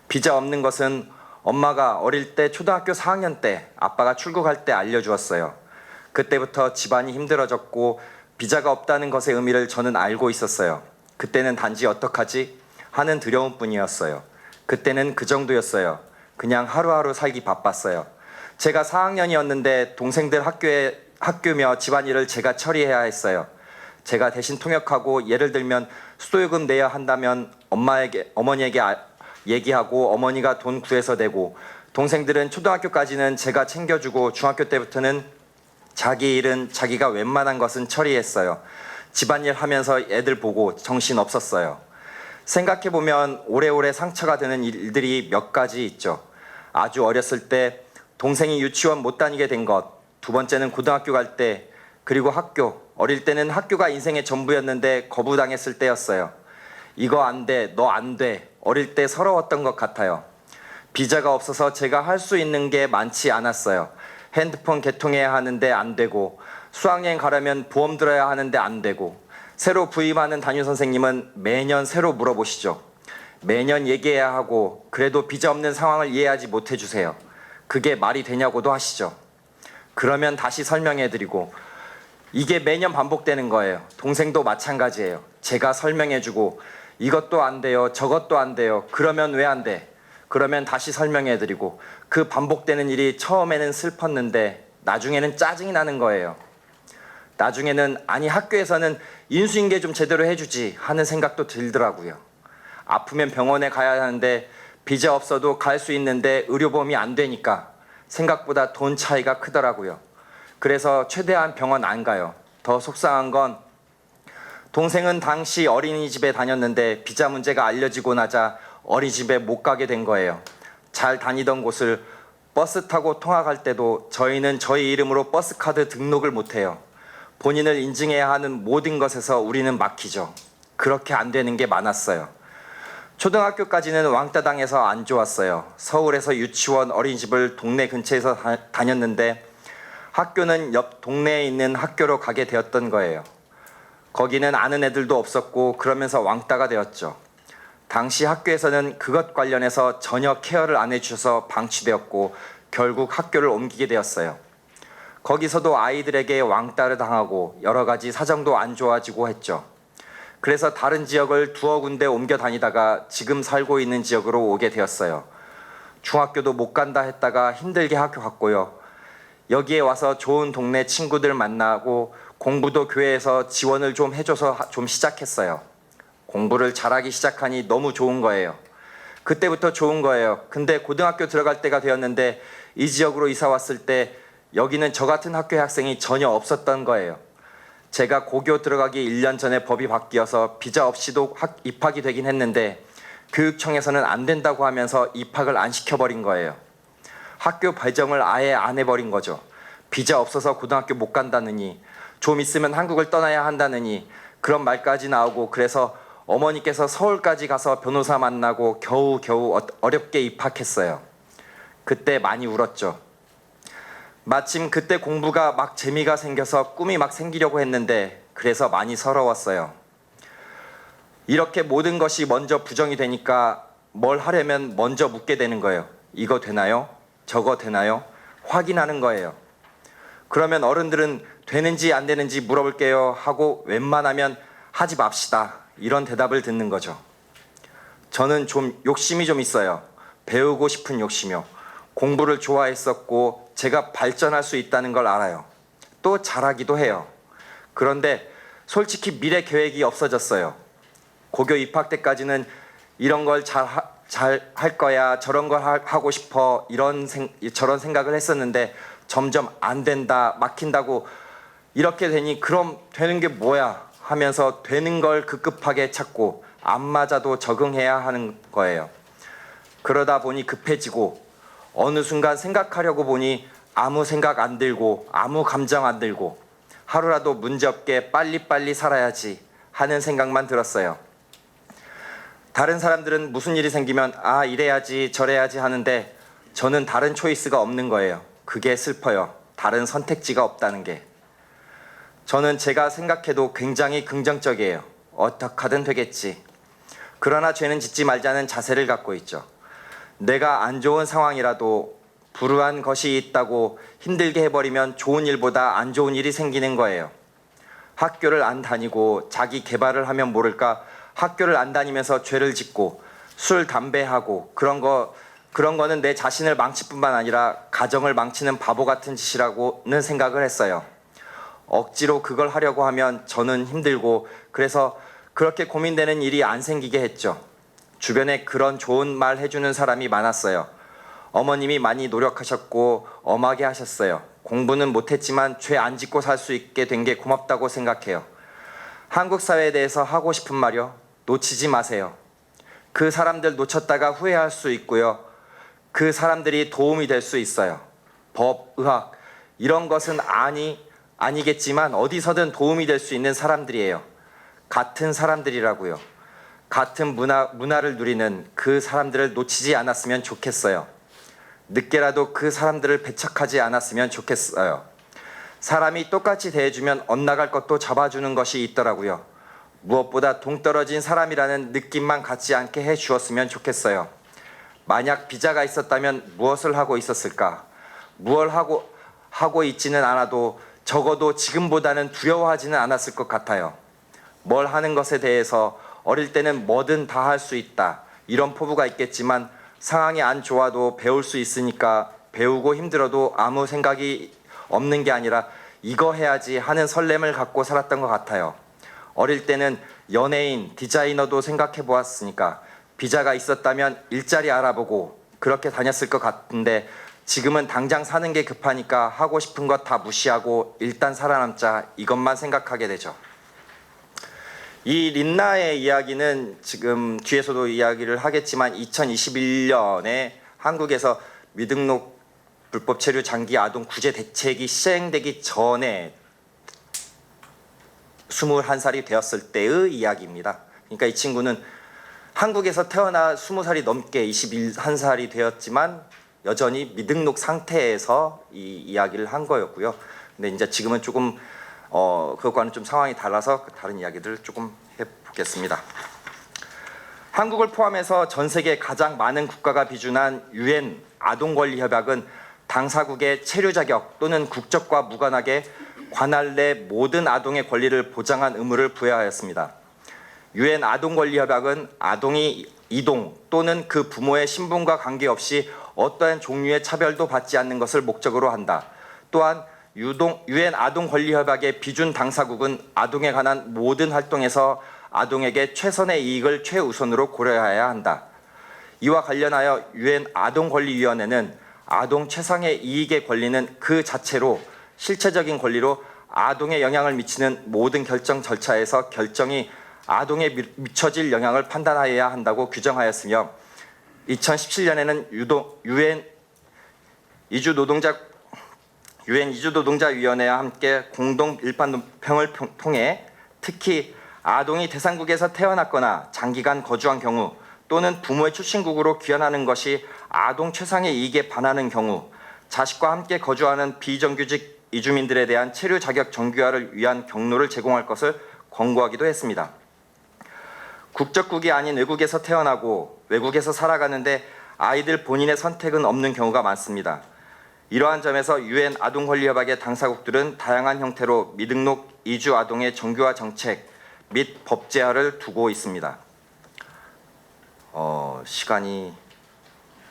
비자 없는 것은 엄마가 어릴 때 초등학교 4학년 때 아빠가 출국할 때 알려주었어요. 그때부터 집안이 힘들어졌고 비자가 없다는 것의 의미를 저는 알고 있었어요. 그때는 단지 어떡하지 하는 두려움뿐이었어요. 그때는 그 정도였어요. 그냥 하루하루 살기 바빴어요. 제가 4학년이었는데 동생들 학교며 집안일을 제가 처리해야 했어요. 제가 대신 통역하고 예를 들면 수도요금 내야 한다면 어머니에게 얘기하고 어머니가 돈 구해서 내고 동생들은 초등학교까지는 제가 챙겨주고 중학교 때부터는 자기 일은 자기가 웬만한 것은 처리했어요. 집안일 하면서 애들 보고 정신 없었어요. 생각해보면 오래오래 상처가 되는 일들이 몇 가지 있죠. 아주 어렸을 때 동생이 유치원 못 다니게 된 것, 두 번째는 고등학교 갈 때, 그리고 학교, 어릴 때는 학교가 인생의 전부였는데 거부당했을 때였어요. 이거 안 돼, 너 안 돼, 어릴 때 서러웠던 것 같아요. 비자가 없어서 제가 할 수 있는 게 많지 않았어요. 핸드폰 개통해야 하는데 안 되고, 수학여행 가려면 보험 들어야 하는데 안 되고, 새로 부임하는 담임선생님은 매년 새로 물어보시죠. 매년 얘기해야 하고 그래도 비자 없는 상황을 이해하지 못해주세요. 그게 말이 되냐고도 하시죠. 그러면 다시 설명해드리고 이게 매년 반복되는 거예요. 동생도 마찬가지예요. 제가 설명해주고 이것도 안 돼요. 저것도 안 돼요. 그러면 왜 안 돼? 그러면 다시 설명해드리고 그 반복되는 일이 처음에는 슬펐는데 나중에는 짜증이 나는 거예요. 나중에는 아니 학교에서는 인수인계 좀 제대로 해주지 하는 생각도 들더라고요. 아프면 병원에 가야 하는데 비자 없어도 갈 수 있는데 의료보험이 안 되니까 생각보다 돈 차이가 크더라고요. 그래서 최대한 병원 안 가요. 더 속상한 건 동생은 당시 어린이집에 다녔는데 비자 문제가 알려지고 나자 어린이집에 못 가게 된 거예요. 잘 다니던 곳을 버스 타고 통학할 때도 저희는 저희 이름으로 버스카드 등록을 못해요. 본인을 인증해야 하는 모든 것에서 우리는 막히죠. 그렇게 안 되는 게 많았어요. 초등학교까지는 왕따 당해서 안 좋았어요. 서울에서 유치원 어린이집을 동네 근처에서 다녔는데 학교는 옆 동네에 있는 학교로 가게 되었던 거예요. 거기는 아는 애들도 없었고 그러면서 왕따가 되었죠. 당시 학교에서는 그것 관련해서 전혀 케어를 안 해주셔서 방치되었고 결국 학교를 옮기게 되었어요. 거기서도 아이들에게 왕따를 당하고 여러 가지 사정도 안 좋아지고 했죠. 그래서 다른 지역을 두어 군데 옮겨 다니다가 지금 살고 있는 지역으로 오게 되었어요. 중학교도 못 간다 했다가 힘들게 학교 갔고요. 여기에 와서 좋은 동네 친구들 만나고 공부도 교회에서 지원을 좀 해줘서 좀 시작했어요. 공부를 잘하기 시작하니 너무 좋은 거예요. 그때부터 좋은 거예요. 근데 고등학교 들어갈 때가 되었는데 이 지역으로 이사 왔을 때 여기는 저 같은 학교의 학생이 전혀 없었던 거예요. 제가 고교 들어가기 1년 전에 법이 바뀌어서 비자 없이도 입학이 되긴 했는데 교육청에서는 안 된다고 하면서 입학을 안 시켜버린 거예요. 학교 배정을 아예 안 해버린 거죠. 비자 없어서 고등학교 못 간다느니 좀 있으면 한국을 떠나야 한다느니 그런 말까지 나오고 그래서 어머니께서 서울까지 가서 변호사 만나고 겨우 어렵게 입학했어요. 그때 많이 울었죠. 마침 그때 공부가 막 재미가 생겨서 꿈이 막 생기려고 했는데 그래서 많이 서러웠어요. 이렇게 모든 것이 먼저 부정이 되니까 뭘 하려면 먼저 묻게 되는 거예요. 이거 되나요? 저거 되나요? 확인하는 거예요. 그러면 어른들은 되는지 안 되는지 물어볼게요 하고 웬만하면 하지 맙시다 이런 대답을 듣는 거죠. 저는 좀 욕심이 좀 있어요. 배우고 싶은 욕심이요. 공부를 좋아했었고 제가 발전할 수 있다는 걸 알아요. 또 잘하기도 해요. 그런데 솔직히 미래 계획이 없어졌어요. 고교 입학 때까지는 이런 걸 잘 할 거야, 저런 걸 하고 싶어, 저런 생각을 했었는데 점점 안 된다, 막힌다고 이렇게 되니 그럼 되는 게 뭐야 하면서 되는 걸 급급하게 찾고 안 맞아도 적응해야 하는 거예요. 그러다 보니 급해지고 어느 순간 생각하려고 보니 아무 생각 안 들고 아무 감정 안 들고 하루라도 문제없게 빨리빨리 살아야지 하는 생각만 들었어요. 다른 사람들은 무슨 일이 생기면 아 이래야지 저래야지 하는데 저는 다른 초이스가 없는 거예요. 그게 슬퍼요. 다른 선택지가 없다는 게. 저는 제가 생각해도 굉장히 긍정적이에요. 어떡하든 되겠지. 그러나 죄는 짓지 말자는 자세를 갖고 있죠. 내가 안 좋은 상황이라도 불우한 것이 있다고 힘들게 해버리면 좋은 일보다 안 좋은 일이 생기는 거예요. 학교를 안 다니고 자기 개발을 하면 모를까 학교를 안 다니면서 죄를 짓고 술, 담배하고 그런 거는 내 자신을 망칠 뿐만 아니라 가정을 망치는 바보 같은 짓이라고는 생각을 했어요. 억지로 그걸 하려고 하면 저는 힘들고 그래서 그렇게 고민되는 일이 안 생기게 했죠. 주변에 그런 좋은 말 해주는 사람이 많았어요. 어머님이 많이 노력하셨고 엄하게 하셨어요. 공부는 못했지만 죄 안 짓고 살 수 있게 된 게 고맙다고 생각해요. 한국 사회에 대해서 하고 싶은 말이요. 놓치지 마세요. 그 사람들 놓쳤다가 후회할 수 있고요. 그 사람들이 도움이 될 수 있어요. 법, 의학 이런 것은 아니겠지만 어디서든 도움이 될 수 있는 사람들이에요. 같은 사람들이라고요. 같은 문화를 누리는 그 사람들을 놓치지 않았으면 좋겠어요. 늦게라도 그 사람들을 배척하지 않았으면 좋겠어요. 사람이 똑같이 대해주면 엇나갈 것도 잡아주는 것이 있더라고요. 무엇보다 동떨어진 사람이라는 느낌만 갖지 않게 해주었으면 좋겠어요. 만약 비자가 있었다면 무엇을 하고 있었을까? 무엇을 하고 있지는 않아도 적어도 지금보다는 두려워하지는 않았을 것 같아요. 뭘 하는 것에 대해서 어릴 때는 뭐든 다 할 수 있다. 이런 포부가 있겠지만 상황이 안 좋아도 배울 수 있으니까 배우고 힘들어도 아무 생각이 없는 게 아니라 이거 해야지 하는 설렘을 갖고 살았던 것 같아요. 어릴 때는 연예인, 디자이너도 생각해 보았으니까 비자가 있었다면 일자리 알아보고 그렇게 다녔을 것 같은데 지금은 당장 사는 게 급하니까 하고 싶은 것 다 무시하고 일단 살아남자 이것만 생각하게 되죠. 이 린나의 이야기는 지금 뒤에서도 이야기를 하겠지만 2021년에 한국에서 미등록 불법 체류 장기 아동 구제 대책이 시행되기 전에 21살이 되었을 때의 이야기입니다. 그러니까 이 친구는 한국에서 태어나 20살이 넘게 21살이 되었지만 여전히 미등록 상태에서 이 이야기를 한 거였고요. 근데 이제 지금은 조금 그것과는 좀 상황이 달라서 다른 이야기들을 조금 해보겠습니다. 한국을 포함해서 전 세계 가장 많은 국가가 비준한 UN 아동권리협약은 당사국의 체류 자격 또는 국적과 무관하게 관할 내 모든 아동의 권리를 보장한 의무를 부여하였습니다. UN 아동권리협약은 아동이 이동 또는 그 부모의 신분과 관계없이 어떠한 종류의 차별도 받지 않는 것을 목적으로 한다. 또한 UN 아동권리협약의 비준 당사국은 아동에 관한 모든 활동에서 아동에게 최선의 이익을 최우선으로 고려해야 한다. 이와 관련하여 UN 아동권리위원회는 아동 최상의 이익의 권리는 그 자체로 실체적인 권리로 아동에 영향을 미치는 모든 결정 절차에서 결정이 아동에 미쳐질 영향을 판단하여야 한다고 규정하였으며 2017년에는 UN 이주노동자위원회와 함께 공동 일반 논평을 통해 특히 아동이 대상국에서 태어났거나 장기간 거주한 경우 또는 부모의 출신국으로 귀환하는 것이 아동 최상의 이익에 반하는 경우 자식과 함께 거주하는 비정규직 이주민들에 대한 체류 자격 정규화를 위한 경로를 제공할 것을 권고하기도 했습니다. 국적국이 아닌 외국에서 태어나고 외국에서 살아가는데 아이들 본인의 선택은 없는 경우가 많습니다. 이러한 점에서 UN 아동권리협약의 당사국들은 다양한 형태로 미등록 이주 아동의 정규화 정책 및 법제화를 두고 있습니다. 시간이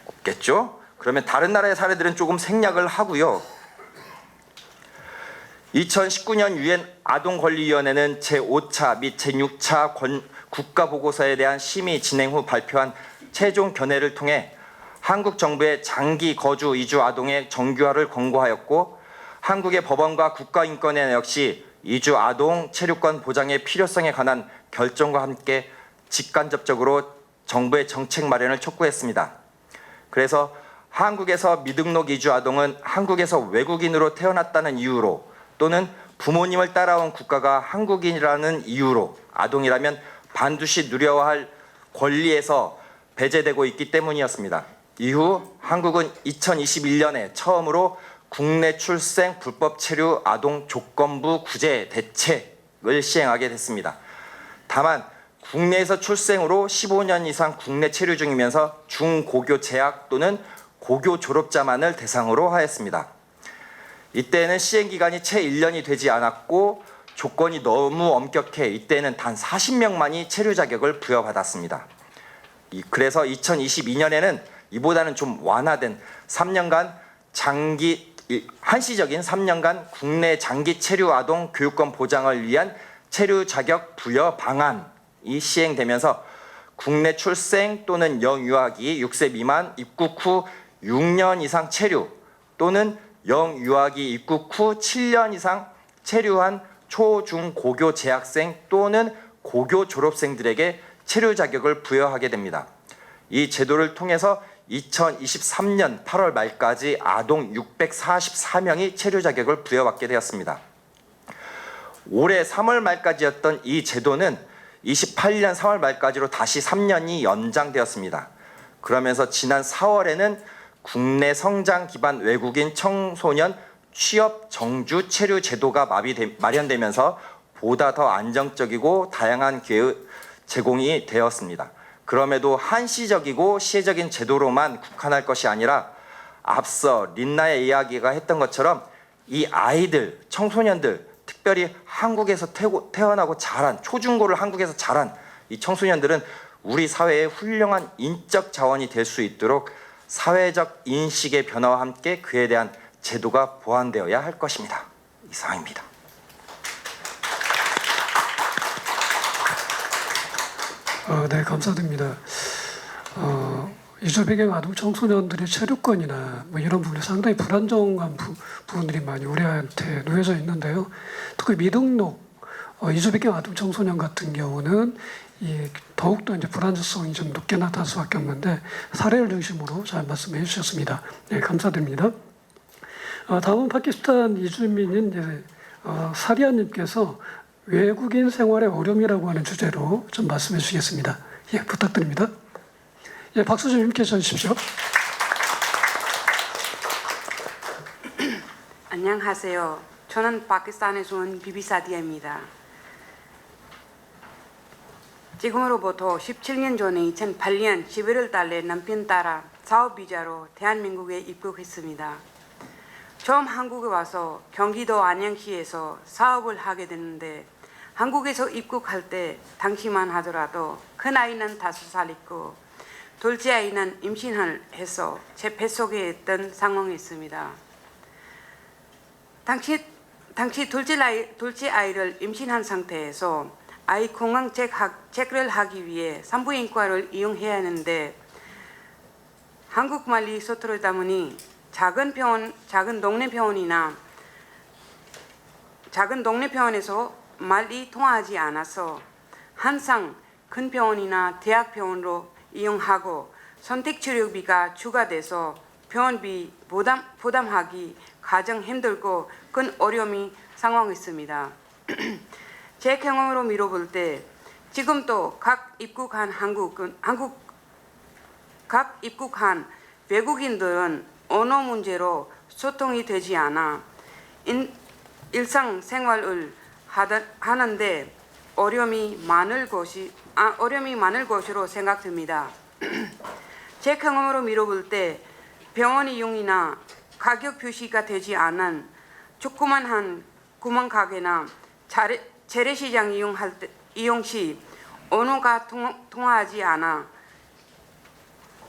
없겠죠? 그러면 다른 나라의 사례들은 조금 생략을 하고요. 2019년 UN 아동권리위원회는 제5차 및 제6차 국가보고서에 대한 심의 진행 후 발표한 최종 견해를 통해 한국 정부의 장기 거주 이주 아동의 정규화를 권고하였고 한국의 법원과 국가인권위원 역시 이주 아동 체류권 보장의 필요성에 관한 결정과 함께 직간접적으로 정부의 정책 마련을 촉구했습니다. 그래서 한국에서 미등록 이주 아동은 한국에서 외국인으로 태어났다는 이유로 또는 부모님을 따라온 국가가 한국인이라는 이유로 아동이라면 반드시 누려야 할 권리에서 배제되고 있기 때문이었습니다. 이후 한국은 2021년에 처음으로 국내 출생 불법 체류 아동 조건부 구제 대책을 시행하게 됐습니다. 다만 국내에서 출생으로 15년 이상 국내 체류 중이면서 중고교 재학 또는 고교 졸업자만을 대상으로 하였습니다. 이때는 시행 기간이 채 1년이 되지 않았고 조건이 너무 엄격해 이때는 단 40명만이 체류 자격을 부여받았습니다. 그래서 2022년에는 이보다는 좀 완화된 3년간 한시적인 3년간 국내 장기 체류 아동 교육권 보장을 위한 체류 자격 부여 방안이 시행되면서 국내 출생 또는 영유아기 6세 미만 입국 후 6년 이상 체류 또는 영유아기 입국 후 7년 이상 체류한 초, 중, 고교 재학생 또는 고교 졸업생들에게 체류 자격을 부여하게 됩니다. 이 제도를 통해서 2023년 8월 말까지 아동 644명이 체류 자격을 부여받게 되었습니다. 올해 3월 말까지였던 이 제도는 28년 4월 말까지로 다시 3년이 연장되었습니다. 그러면서 지난 4월에는 국내 성장 기반 외국인 청소년 취업 정주 체류 제도가 마련되면서 보다 더 안정적이고 다양한 기회 제공이 되었습니다. 그럼에도 한시적이고 시혜적인 제도로만 국한할 것이 아니라 앞서 린나의 이야기가 했던 것처럼 이 아이들, 청소년들, 특별히 한국에서 태어나고 자란, 초중고를 한국에서 자란 이 청소년들은 우리 사회의 훌륭한 인적 자원이 될 수 있도록 사회적 인식의 변화와 함께 그에 대한 제도가 보완되어야 할 것입니다. 이상입니다. 네, 감사드립니다. 이주 배경 아동 청소년들의 체류권이나 뭐 이런 부분에 상당히 불안정한 부분들이 많이 우리한테 놓여져 있는데요. 특히 미등록 이주 배경 아동 청소년 같은 경우는 더욱더 이제 불안정성이 좀 높게 나타날 수밖에 없는데 사례를 중심으로 잘 말씀해 주셨습니다. 네, 감사드립니다. 다음은 파키스탄 이주민인 사리아님께서 외국인 생활의 어려움이라고 하는 주제로 좀 말씀해 주시겠습니다. 예, 부탁드립니다. 예, 박수 좀 함께 쳐주십시오. 안녕하세요. 저는 파키스탄에서 온 비비사디아입니다. 지금으로부터 17년 전에 2008년 11월 달에 남편 따라 사업 비자로 대한민국에 입국했습니다. 처음 한국에 와서 경기도 안양시에서 사업을 하게 됐는데 한국에서 입국할 때 당시만 하더라도 큰 아이는 5살이고 둘째 아이는 임신을 해서 제 뱃속에 있던 상황이었습니다. 당시 둘째 아이를 임신한 상태에서 아이 건강 체크를 하기 위해 산부인과를 이용해야 하는데 한국말이 서투르다 보니 작은 동네 병원에서 말이 통하지 않아서 항상 큰 병원이나 대학병원으로 이용하고 선택치료비가 추가돼서 병원비 부담하기 가장 힘들고 큰 어려움이 상황이었습니다. 제 경험으로 미뤄볼 때 지금도 각 입국한 외국인들은 언어 문제로 소통이 되지 않아 일상생활을 하는데 어려움이 많을 것으로 생각됩니다. 제 경험으로 미뤄볼 때 병원 이용이나 가격 표시가 되지 않은 조그만 한 구멍가게나 재래시장 이용 시 언어가 통하지 않아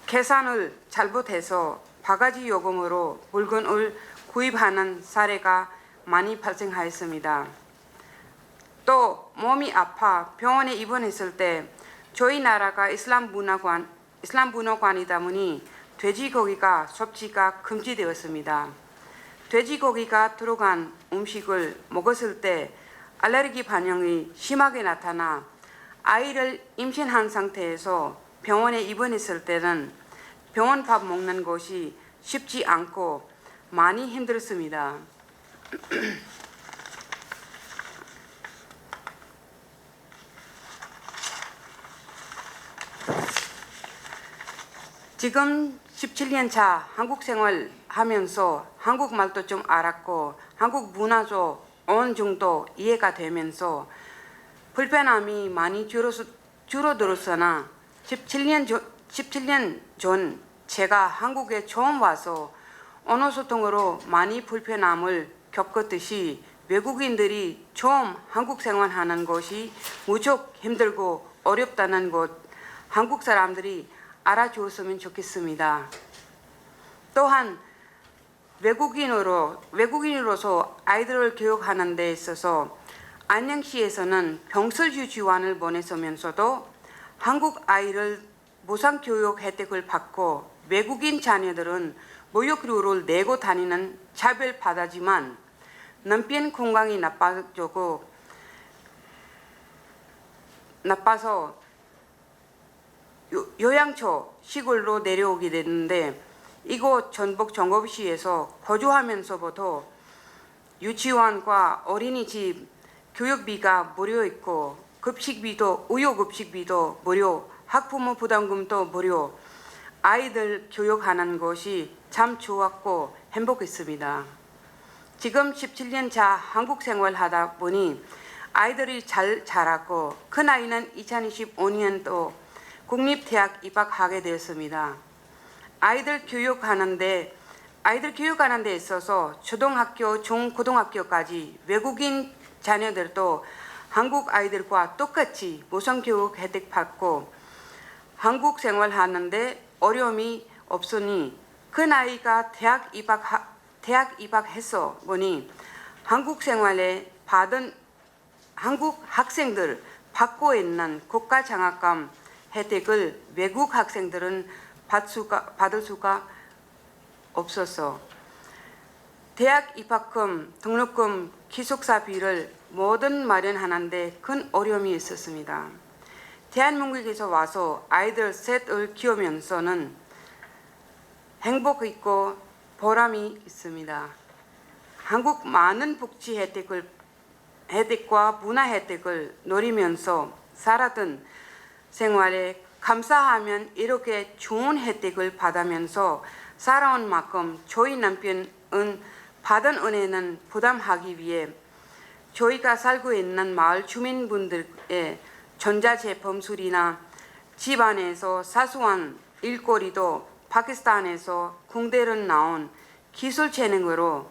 계산을 잘못해서 바가지 요금으로 물건을 구입하는 사례가 많이 발생하였습니다. 또 몸이 아파 병원에 입원했을 때 저희 나라가 이슬람 문화관이다 보니 돼지고기가 섭취가 금지되었습니다. 돼지고기가 들어간 음식을 먹었을 때 알레르기 반응이 심하게 나타나 아이를 임신한 상태에서 병원에 입원했을 때는 병원 밥 먹는 것이 쉽지 않고 많이 힘들었습니다. 지금 17년 차 한국 생활 하면서 한국말도 좀 알았고 한국 문화도 어느 정도 이해가 되면서 불편함이 많이 줄어들었으나 17년 전 제가 한국에 처음 와서 언어 소통으로 많이 불편함을 겪었듯이 외국인들이 처음 한국 생활하는 것이 무척 힘들고 어렵다는 것 한국 사람들이 알아주었으면 좋겠습니다. 또한 외국인으로서 아이들을 교육하는 데 있어서 안양시에서는 병설 유치원을 보내면서도 한국 아이를 무상 교육 혜택을 받고 외국인 자녀들은 모욕료를 내고 다니는 차별받았지만 남편 건강이 나빠서 요양처 시골로 내려오게 됐는데 이곳 전북 정읍시에서 거주하면서부터 유치원과 어린이집 교육비가 무료있고 급식비도 우유급식비도 무료, 학부모 부담금도 무료, 아이들 교육하는 것이 참 좋았고 행복했습니다. 지금 17년 차 한국 생활하다 보니 아이들이 잘 자랐고 큰 아이는 2025년도 국립대학 입학하게 되었습니다. 아이들 교육하는 데 있어서 초등학교, 중고등학교까지 외국인 자녀들도 한국 아이들과 똑같이 무상교육 혜택 받고 한국 생활하는데 어려움이 없으니 큰 아이가 대학 입학해서 보니 한국 생활에 한국 학생들 받고 있는 국가 장학금 혜택을 외국 학생들은 받을 수가 없어서 대학 입학금, 등록금, 기숙사비를 모든 마련하는데 큰 어려움이 있었습니다. 대한민국에서 와서 아이들 셋을 키우면서는 행복 있고 보람이 있습니다. 한국 많은 복지 혜택과 문화 혜택을 누리면서 살았던 생활에 감사하면 이렇게 좋은 혜택을 받으면서 살아온 만큼 저희 남편은 받은 은혜는 부담하기 위해 저희가 살고 있는 마을 주민분들의 전자제품 수리나 집안에서 사소한 일거리도 파키스탄에서 공대를 나온 기술 재능으로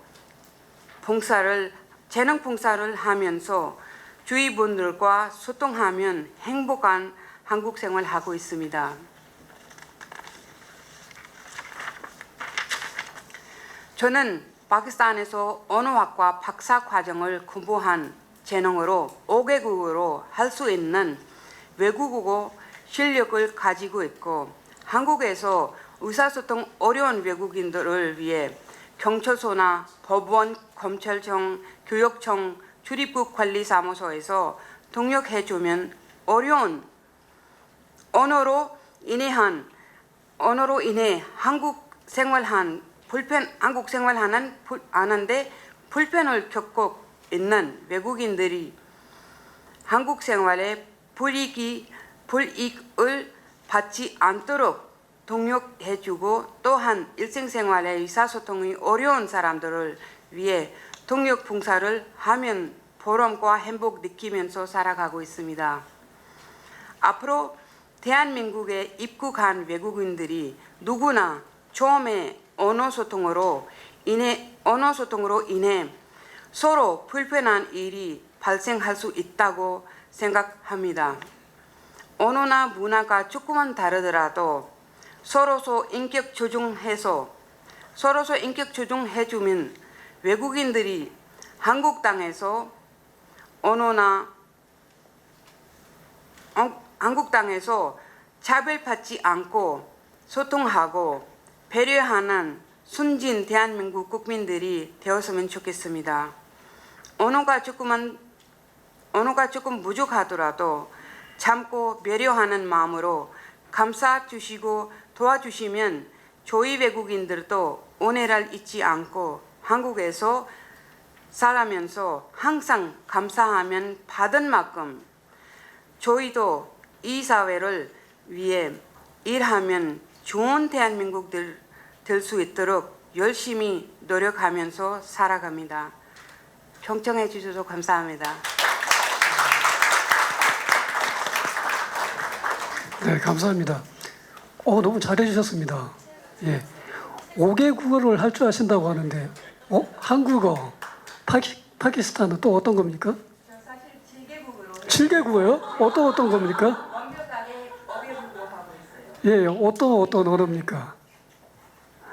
재능 봉사를 하면서 주위 분들과 소통하면 행복한 한국 생활을 하고 있습니다. 저는 파키스탄에서 언어학과 박사 과정을 공부한 재능으로 5개국어로 할 수 있는 외국어 실력을 가지고 있고 한국에서 의사소통 어려운 외국인들을 위해 경찰서나 법원, 검찰청, 교육청, 출입국 관리사무소에서 통역해주면 어려운 언어로 인해 한국 생활하는데 불편을 겪고 있는 외국인들이 한국 생활에 불이익을 받지 않도록 통역해주고 또한 일생생활에 의사소통이 어려운 사람들을 위해 통역 봉사를 하면 보람과 행복 느끼면서 살아가고 있습니다. 앞으로 대한민국에 입국한 외국인들이 누구나 처음에 언어 소통으로 인해 서로 불편한 일이 발생할 수 있다고 생각합니다. 언어나 문화가 조금만 다르더라도 서로서 인격 조정해주면 외국인들이 한국 땅에서 차별받지 않고 소통하고 배려하는 순진 대한민국 국민들이 되었으면 좋겠습니다. 언어가 조금 부족하더라도 참고 배려하는 마음으로 감싸 주시고 도와주시면 저희 외국인들도 은혜를 잊지 않고 한국에서 살아면서 항상 감사하면 받은 만큼 저희도 이 사회를 위해 일하면 좋은 대한민국 될 수 있도록 열심히 노력하면서 살아갑니다. 경청해 주셔서 감사합니다. 네, 감사합니다. 너무 잘해주셨습니다. 예, 5개 국어를 할 줄 아신다고 하는데, 한국어, 파키스탄은 또 어떤 겁니까? 사실 7개국으로 7개 국어요? 어떤 겁니까? 완벽하게 5개국어 하고 있어요. 예, 어떤 언어입니까?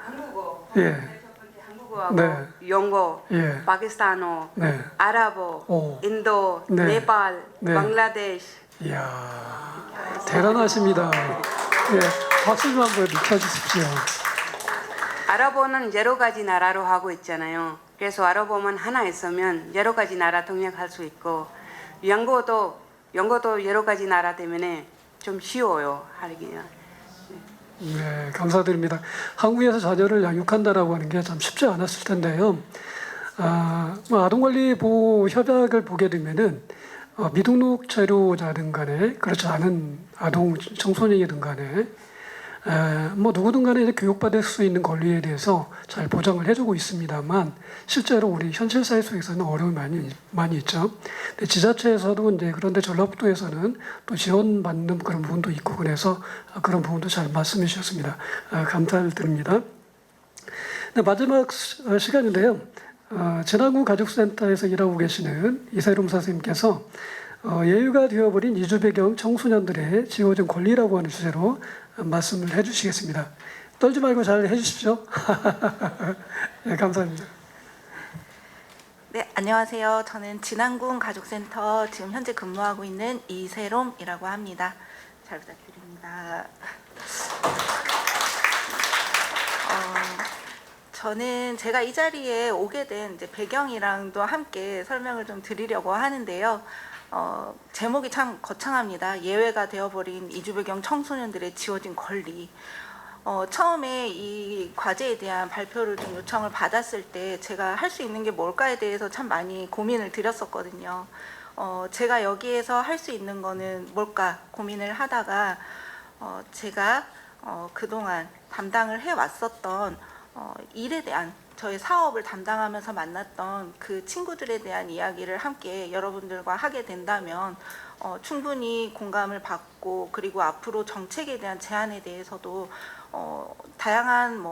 한국어, 예. 첫 번째 한국어하고 네. 영어, 예, 파키스탄어, 네. 아랍어, 오. 인도, 네. 네팔, 네. 방글라데시. 이야, 대단하십니다. 예, 박수 좀 한번 쳐주십시오. 아랍어는 여러 가지 나라로 하고 있잖아요. 그래서 아랍어만 하나 있으면 여러 가지 나라 통역할 수 있고, 영어도 여러 가지 나라 때문에 좀 쉬워요 하기가. 네, 감사드립니다. 한국에서 자녀를 양육한다라고 하는 게 참 쉽지 않았을 텐데요. 아동권리보호협약을 보게 되면은 미등록 체류자든 간에 그렇지 않은 아동 청소년이든 간에 누구든 간에 이제 교육받을 수 있는 권리에 대해서 잘 보장을 해주고 있습니다만 실제로 우리 현실 사회 속에서는 어려움이 많이 있죠. 근데 지자체에서도 이제 그런데 전라북도에서는 또 지원받는 그런 부분도 있고 그래서 그런 부분도 잘 말씀해 주셨습니다. 감사를 드립니다. 네, 마지막 시간인데요. 진안군 가족센터에서 일하고 계시는 이세롬 선생님께서 예유가 되어버린 이주 배경 청소년들의 지워진 권리라고 하는 주제로 말씀을 해주시겠습니다. 떨지 말고 잘 해주십시오. 네, 감사합니다. 네, 안녕하세요. 저는 진안군 가족센터 지금 현재 근무하고 있는 이세롬이라고 합니다. 잘 부탁드립니다. 저는 제가 이 자리에 오게 된 이제 배경이랑도 함께 설명을 좀 드리려고 하는데요. 제목이 참 거창합니다. 예외가 되어버린 이주 배경 청소년들의 지워진 권리. 처음에 이 과제에 대한 발표를 좀 요청을 받았을 때 제가 할 수 있는 게 뭘까에 대해서 참 많이 고민을 드렸었거든요. 제가 여기에서 할 수 있는 거는 뭘까 고민을 하다가 제가 그동안 담당을 해왔었던 일에 대한 저의 사업을 담당하면서 만났던 그 친구들에 대한 이야기를 함께 여러분들과 하게 된다면 충분히 공감을 받고 그리고 앞으로 정책에 대한 제안에 대해서도 다양한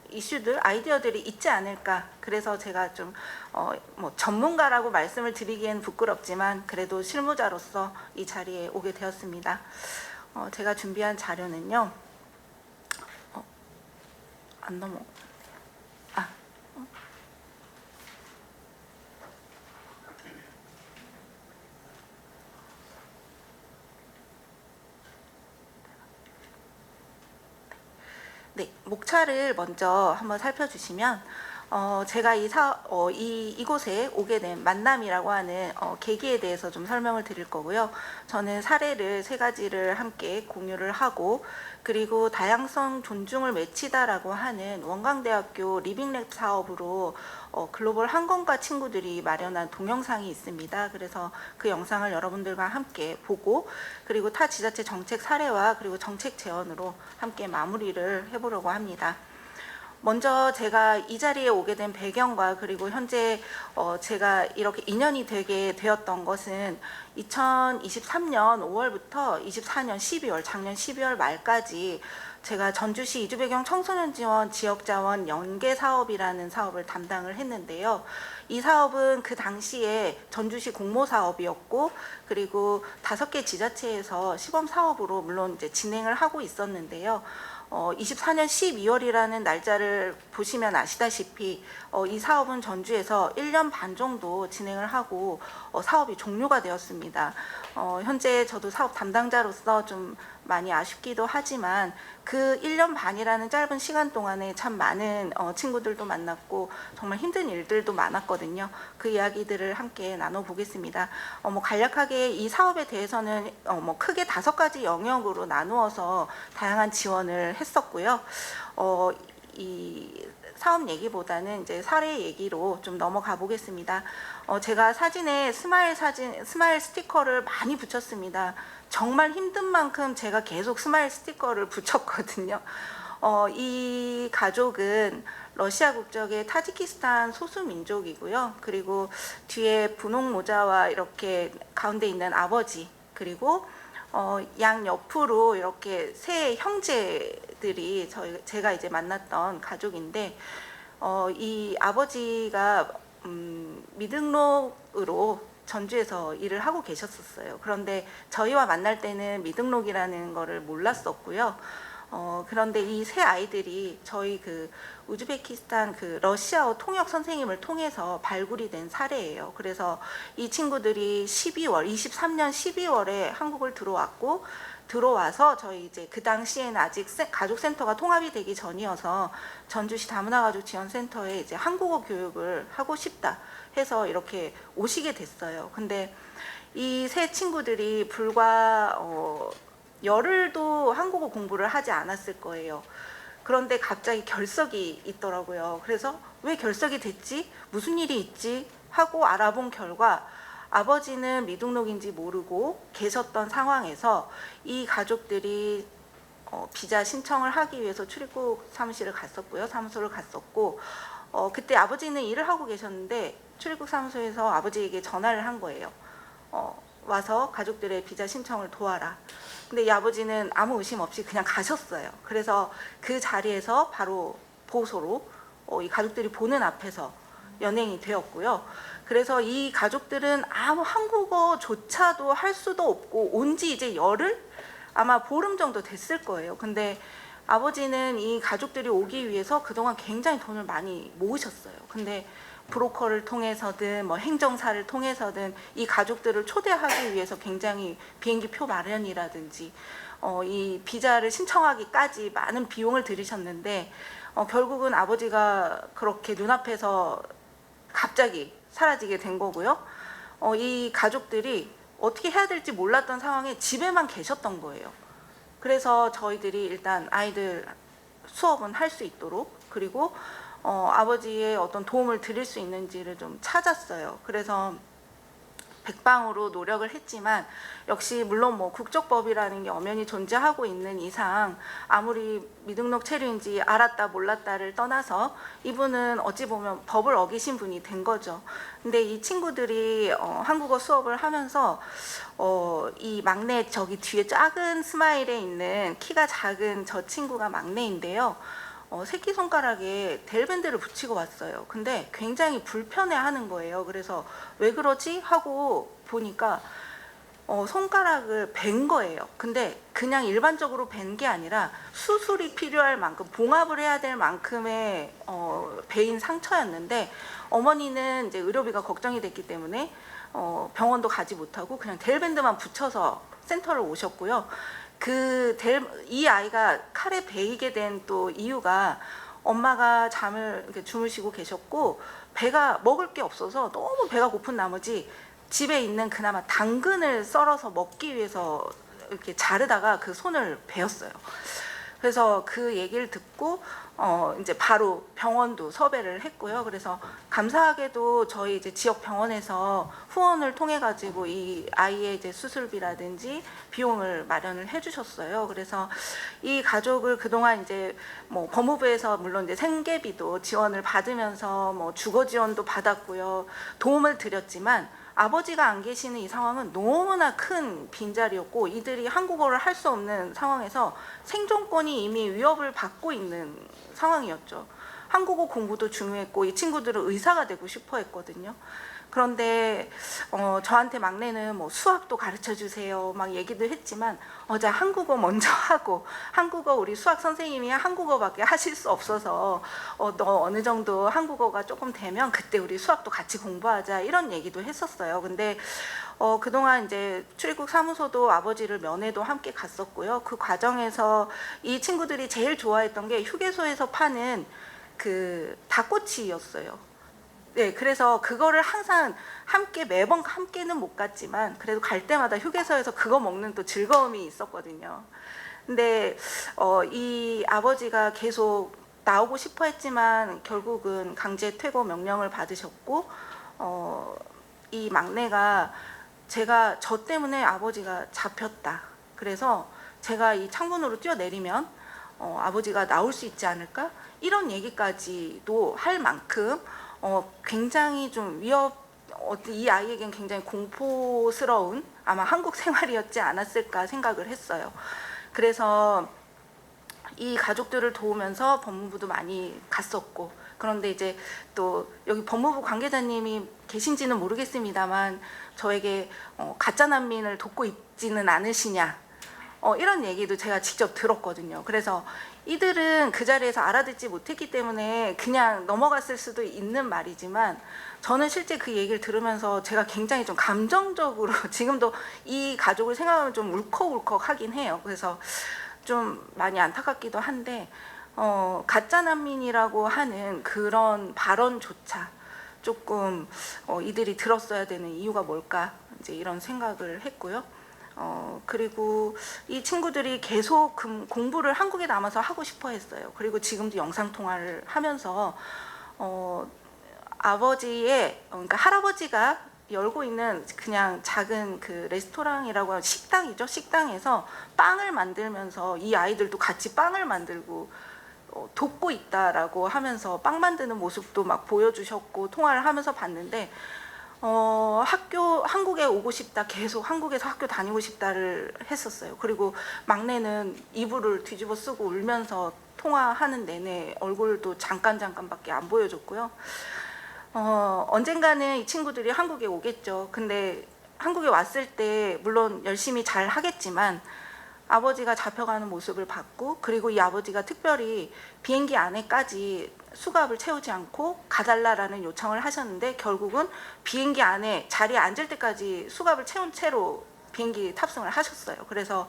이슈들, 아이디어들이 있지 않을까. 그래서 제가 좀 전문가라고 말씀을 드리기엔 부끄럽지만 그래도 실무자로서 이 자리에 오게 되었습니다. 제가 준비한 자료는요. 안 넘어. 네, 목차를 먼저 한번 살펴주시면 제가 이곳에 오게 된 만남이라고 하는 계기에 대해서 좀 설명을 드릴 거고요. 저는 사례를 3가지를 함께 공유를 하고 그리고 다양성 존중을 외치다라고 하는 원광대학교 리빙랩 사업으로 글로벌 항공과 친구들이 마련한 동영상이 있습니다. 그래서 그 영상을 여러분들과 함께 보고 그리고 타 지자체 정책 사례와 그리고 정책 제언으로 함께 마무리를 해보려고 합니다. 먼저 제가 이 자리에 오게 된 배경과 그리고 현재 제가 이렇게 인연이 되게 되었던 것은 2023년 5월부터 24년 12월, 작년 12월 말까지 제가 전주시 이주배경 청소년 지원 지역자원 연계 사업이라는 사업을 담당을 했는데요. 이 사업은 그 당시에 전주시 공모 사업이었고 그리고 5개 지자체에서 시범 사업으로 물론 이제 진행을 하고 있었는데요. 24년 12월이라는 날짜를 보시면 아시다시피 이 사업은 전주에서 1년 반 정도 진행을 하고 사업이 종료가 되었습니다. 현재 저도 사업 담당자로서 좀 많이 아쉽기도 하지만 그 1년 반이라는 짧은 시간 동안에 참 많은 친구들도 만났고 정말 힘든 일들도 많았거든요. 그 이야기들을 함께 나눠보겠습니다. 간략하게 이 사업에 대해서는 크게 5가지 영역으로 나누어서 다양한 지원을 했었고요. 이 사업 얘기보다는 이제 사례 얘기로 좀 넘어가 보겠습니다. 제가 사진에 스마일 스티커를 많이 붙였습니다. 정말 힘든 만큼 제가 계속 스마일 스티커를 붙였거든요. 이 가족은 러시아 국적의 타지키스탄 소수 민족이고요. 그리고 뒤에 분홍 모자와 이렇게 가운데 있는 아버지, 그리고 양 옆으로 이렇게 세 형제들이 제가 이제 만났던 가족인데, 이 아버지가 미등록으로 전주에서 일을 하고 계셨었어요. 그런데 저희와 만날 때는 미등록이라는 거를 몰랐었고요. 그런데 이 세 아이들이 저희 그 우즈베키스탄 그 러시아어 통역 선생님을 통해서 발굴이 된 사례예요. 그래서 이 친구들이 23년 12월에 한국을 들어와서 저희 이제 그 당시에는 아직 가족센터가 통합이 되기 전이어서 전주시 다문화 가족 지원센터에 이제 한국어 교육을 하고 싶다 해서 이렇게 오시게 됐어요. 근데 이 세 친구들이 불과 열흘도 한국어 공부를 하지 않았을 거예요. 그런데 갑자기 결석이 있더라고요. 그래서 왜 결석이 됐지? 무슨 일이 있지? 하고 알아본 결과 아버지는 미등록인지 모르고 계셨던 상황에서 이 가족들이 비자 신청을 하기 위해서 출입국 사무소를 갔었고, 그때 아버지는 일을 하고 계셨는데 출입국 사무소에서 아버지에게 전화를 한 거예요. 와서 가족들의 비자 신청을 도와라. 근데 이 아버지는 아무 의심 없이 그냥 가셨어요. 그래서 그 자리에서 바로 보소로 이 가족들이 보는 앞에서 연행이 되었고요. 그래서 이 가족들은 아무 한국어조차도 할 수도 없고 온 지 이제 열흘? 아마 보름 정도 됐을 거예요. 근데 아버지는 이 가족들이 오기 위해서 그동안 굉장히 돈을 많이 모으셨어요. 근데 브로커를 통해서든 뭐 행정사를 통해서든 이 가족들을 초대하기 위해서 굉장히 비행기표 마련이라든지 이 비자를 신청하기까지 많은 비용을 들이셨는데 결국은 아버지가 그렇게 눈앞에서 갑자기 사라지게 된 거고요. 이 가족들이 어떻게 해야 될지 몰랐던 상황에 집에만 계셨던 거예요. 그래서 저희들이 일단 아이들 수업은 할 수 있도록, 그리고 아버지의 어떤 도움을 드릴 수 있는지를 좀 찾았어요. 그래서 백방으로 노력을 했지만 역시 물론 뭐 국적법이라는 게 엄연히 존재하고 있는 이상 아무리 미등록 체류인지 알았다 몰랐다를 떠나서 이분은 어찌 보면 법을 어기신 분이 된 거죠. 근데 이 친구들이 한국어 수업을 하면서 이 막내 저기 뒤에 작은 스마일에 있는 키가 작은 저 친구가 막내인데요. 새끼손가락에 델밴드를 붙이고 왔어요. 근데 굉장히 불편해하는 거예요. 그래서 왜 그러지? 하고 보니까 손가락을 벤 거예요. 근데 그냥 일반적으로 벤 게 아니라 수술이 필요할 만큼, 봉합을 해야 될 만큼의 베인 상처였는데, 어머니는 이제 의료비가 걱정이 됐기 때문에 병원도 가지 못하고 그냥 델밴드만 붙여서 센터를 오셨고요. 이 아이가 칼에 베이게 된 또 이유가 엄마가 잠을 이렇게 주무시고 계셨고 배가 먹을 게 없어서 너무 배가 고픈 나머지 집에 있는 그나마 당근을 썰어서 먹기 위해서 이렇게 자르다가 그 손을 베었어요. 그래서 그 얘기를 듣고 이제 바로 병원도 섭외를 했고요. 그래서 감사하게도 저희 이제 지역 병원에서 후원을 통해 가지고 이 아이의 이제 수술비라든지 비용을 마련을 해주셨어요. 그래서 이 가족을 그동안 이제 뭐 법무부에서 물론 이제 생계비도 지원을 받으면서 뭐 주거 지원도 받았고요, 도움을 드렸지만 아버지가 안 계시는 이 상황은 너무나 큰 빈자리였고 이들이 한국어를 할 수 없는 상황에서 생존권이 이미 위협을 받고 있는 상황이었죠. 한국어 공부도 중요했고 이 친구들은 의사가 되고 싶어 했거든요. 그런데 저한테 막내는 뭐 수학도 가르쳐 주세요 막 얘기도 했지만 자 한국어 먼저 하고, 한국어 우리 수학 선생님이 한국어밖에 하실 수 없어서 너 어느 정도 한국어가 조금 되면 그때 우리 수학도 같이 공부하자, 이런 얘기도 했었어요. 근데 그동안 이제 출입국 사무소도 아버지를 면회도 함께 갔었고요. 그 과정에서 이 친구들이 제일 좋아했던 게 휴게소에서 파는 그 닭꼬치였어요. 네, 그래서 그거를 항상 매번 함께는 못 갔지만 그래도 갈 때마다 휴게소에서 그거 먹는 또 즐거움이 있었거든요. 근데 이 아버지가 계속 나오고 싶어 했지만 결국은 강제 퇴거 명령을 받으셨고 이 막내가 제가 저 때문에 아버지가 잡혔다. 그래서 제가 이 창문으로 뛰어내리면 아버지가 나올 수 있지 않을까? 이런 얘기까지도 할 만큼 굉장히 좀 이 아이에겐 굉장히 공포스러운 아마 한국 생활이었지 않았을까 생각을 했어요. 그래서 이 가족들을 도우면서 법무부도 많이 갔었고, 그런데 이제 또 여기 법무부 관계자님이 계신지는 모르겠습니다만 저에게 가짜 난민을 돕고 있지는 않으시냐 이런 얘기도 제가 직접 들었거든요. 그래서 이들은 그 자리에서 알아듣지 못했기 때문에 그냥 넘어갔을 수도 있는 말이지만 저는 실제 그 얘기를 들으면서 제가 굉장히 좀 감정적으로 지금도 이 가족을 생각하면 좀 울컥울컥 하긴 해요. 그래서 좀 많이 안타깝기도 한데 가짜 난민이라고 하는 그런 발언조차 조금 이들이 들었어야 되는 이유가 뭘까 이제 이런 생각을 했고요. 그리고 이 친구들이 계속 공부를 한국에 남아서 하고 싶어 했어요. 그리고 지금도 영상 통화를 하면서 아버지의 그러니까 할아버지가 열고 있는 그냥 작은 그 레스토랑이라고 하는 식당이죠. 식당에서 빵을 만들면서 이 아이들도 같이 빵을 만들고 돕고 있다라고 하면서 빵 만드는 모습도 막 보여주셨고 통화를 하면서 봤는데 한국에 오고 싶다, 계속 한국에서 학교 다니고 싶다를 했었어요. 그리고 막내는 이불을 뒤집어 쓰고 울면서 통화하는 내내 얼굴도 잠깐밖에 안 보여줬고요. 언젠가는 이 친구들이 한국에 오겠죠. 근데 한국에 왔을 때 물론 열심히 잘 하겠지만 아버지가 잡혀가는 모습을 봤고, 그리고 이 아버지가 특별히 비행기 안에까지 수갑을 채우지 않고 가달라라는 요청을 하셨는데 결국은 비행기 안에 자리에 앉을 때까지 수갑을 채운 채로 비행기 탑승을 하셨어요. 그래서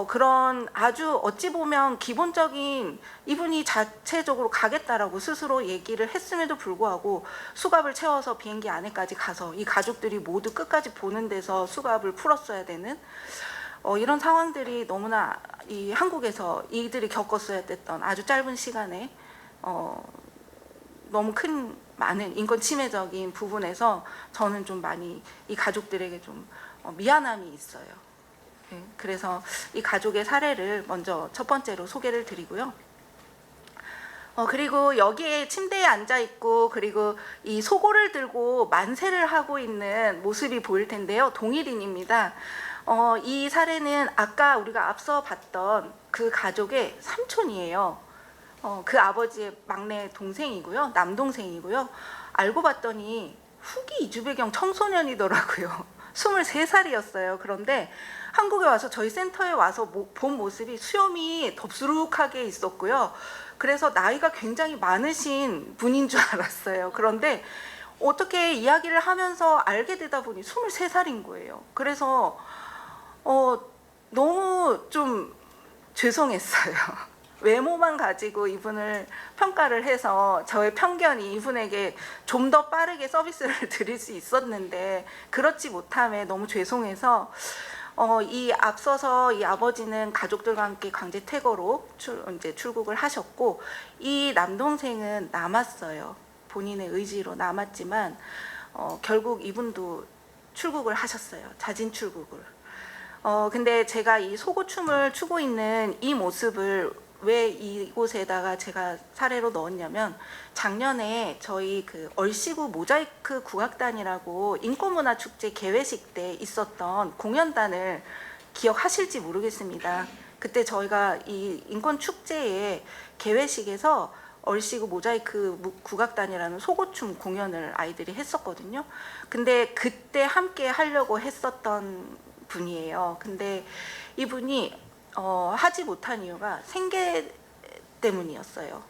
그런 아주 어찌 보면 기본적인 이분이 자체적으로 가겠다라고 스스로 얘기를 했음에도 불구하고 수갑을 채워서 비행기 안에까지 가서 이 가족들이 모두 끝까지 보는 데서 수갑을 풀었어야 되는 이런 상황들이 너무나 이 한국에서 이들이 겪었어야 됐던 아주 짧은 시간에 너무 큰 많은 인권 침해적인 부분에서 저는 좀 많이 이 가족들에게 좀 미안함이 있어요. 그래서 이 가족의 사례를 먼저 첫 번째로 소개를 드리고요. 그리고 여기에 침대에 앉아 있고 그리고 이 속옷을 들고 만세를 하고 있는 모습이 보일 텐데요. 동일인입니다. 이 사례는 아까 우리가 앞서 봤던 그 가족의 삼촌이에요. 그 아버지의 막내 동생이고요. 남동생이고요. 알고 봤더니 후기 이주배경 청소년이더라고요. 23살이었어요. 그런데 한국에 와서 저희 센터에 와서 본 모습이 수염이 덥수룩하게 있었고요. 그래서 나이가 굉장히 많으신 분인 줄 알았어요. 그런데 어떻게 이야기를 하면서 알게 되다 보니 23살인 거예요. 그래서 너무 좀 죄송했어요. 외모만 가지고 이분을 평가를 해서 저의 편견이 이분에게 좀 더 빠르게 서비스를 드릴 수 있었는데 그렇지 못함에 너무 죄송해서 이 앞서서 이 아버지는 가족들과 함께 강제 퇴거로 이제 출국을 하셨고 이 남동생은 남았어요. 본인의 의지로 남았지만 결국 이분도 출국을 하셨어요. 자진 출국을. 근데 제가 이 속옷춤을 추고 있는 이 모습을 왜 이곳에다가 제가 사례로 넣었냐면 작년에 저희 그 얼씨구 모자이크 국악단이라고 인권문화축제 개회식 때 있었던 공연단을 기억하실지 모르겠습니다. 그때 저희가 이 인권축제의 개회식에서 얼씨구 모자이크 국악단이라는 속옷춤 공연을 아이들이 했었거든요. 근데 그때 함께 하려고 했었던 분이에요. 근데 이분이 하지 못한 이유가 생계 때문이었어요.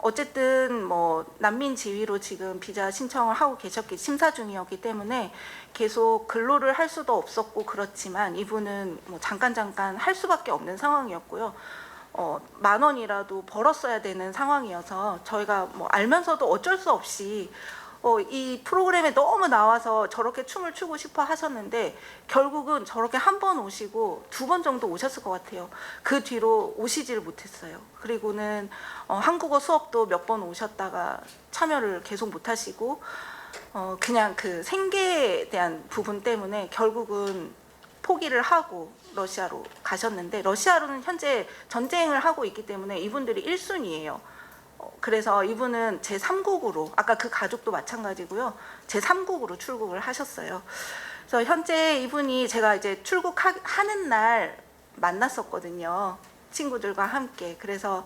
어쨌든 뭐 난민 지위로 지금 비자 신청을 하고 계셨기 심사 중이었기 때문에 계속 근로를 할 수도 없었고 그렇지만 이분은 뭐 잠깐 할 수밖에 없는 상황이었고요. 10,000원이라도 벌었어야 되는 상황이어서 저희가 뭐 알면서도 어쩔 수 없이 이 프로그램에 너무 나와서 저렇게 춤을 추고 싶어 하셨는데 결국은 저렇게 한 번 오시고 2번 정도 오셨을 것 같아요. 그 뒤로 오시지를 못했어요. 그리고는 한국어 수업도 몇 번 오셨다가 참여를 계속 못하시고 그냥 그 생계에 대한 부분 때문에 결국은 포기를 하고 러시아로 가셨는데, 러시아로는 현재 전쟁을 하고 있기 때문에 이분들이 1순위예요. 그래서 이분은 제3국으로, 아까 그 가족도 마찬가지고요, 제3국으로 출국을 하셨어요. 그래서 현재 이분이 제가 이제 출국하는 날 만났었거든요, 친구들과 함께. 그래서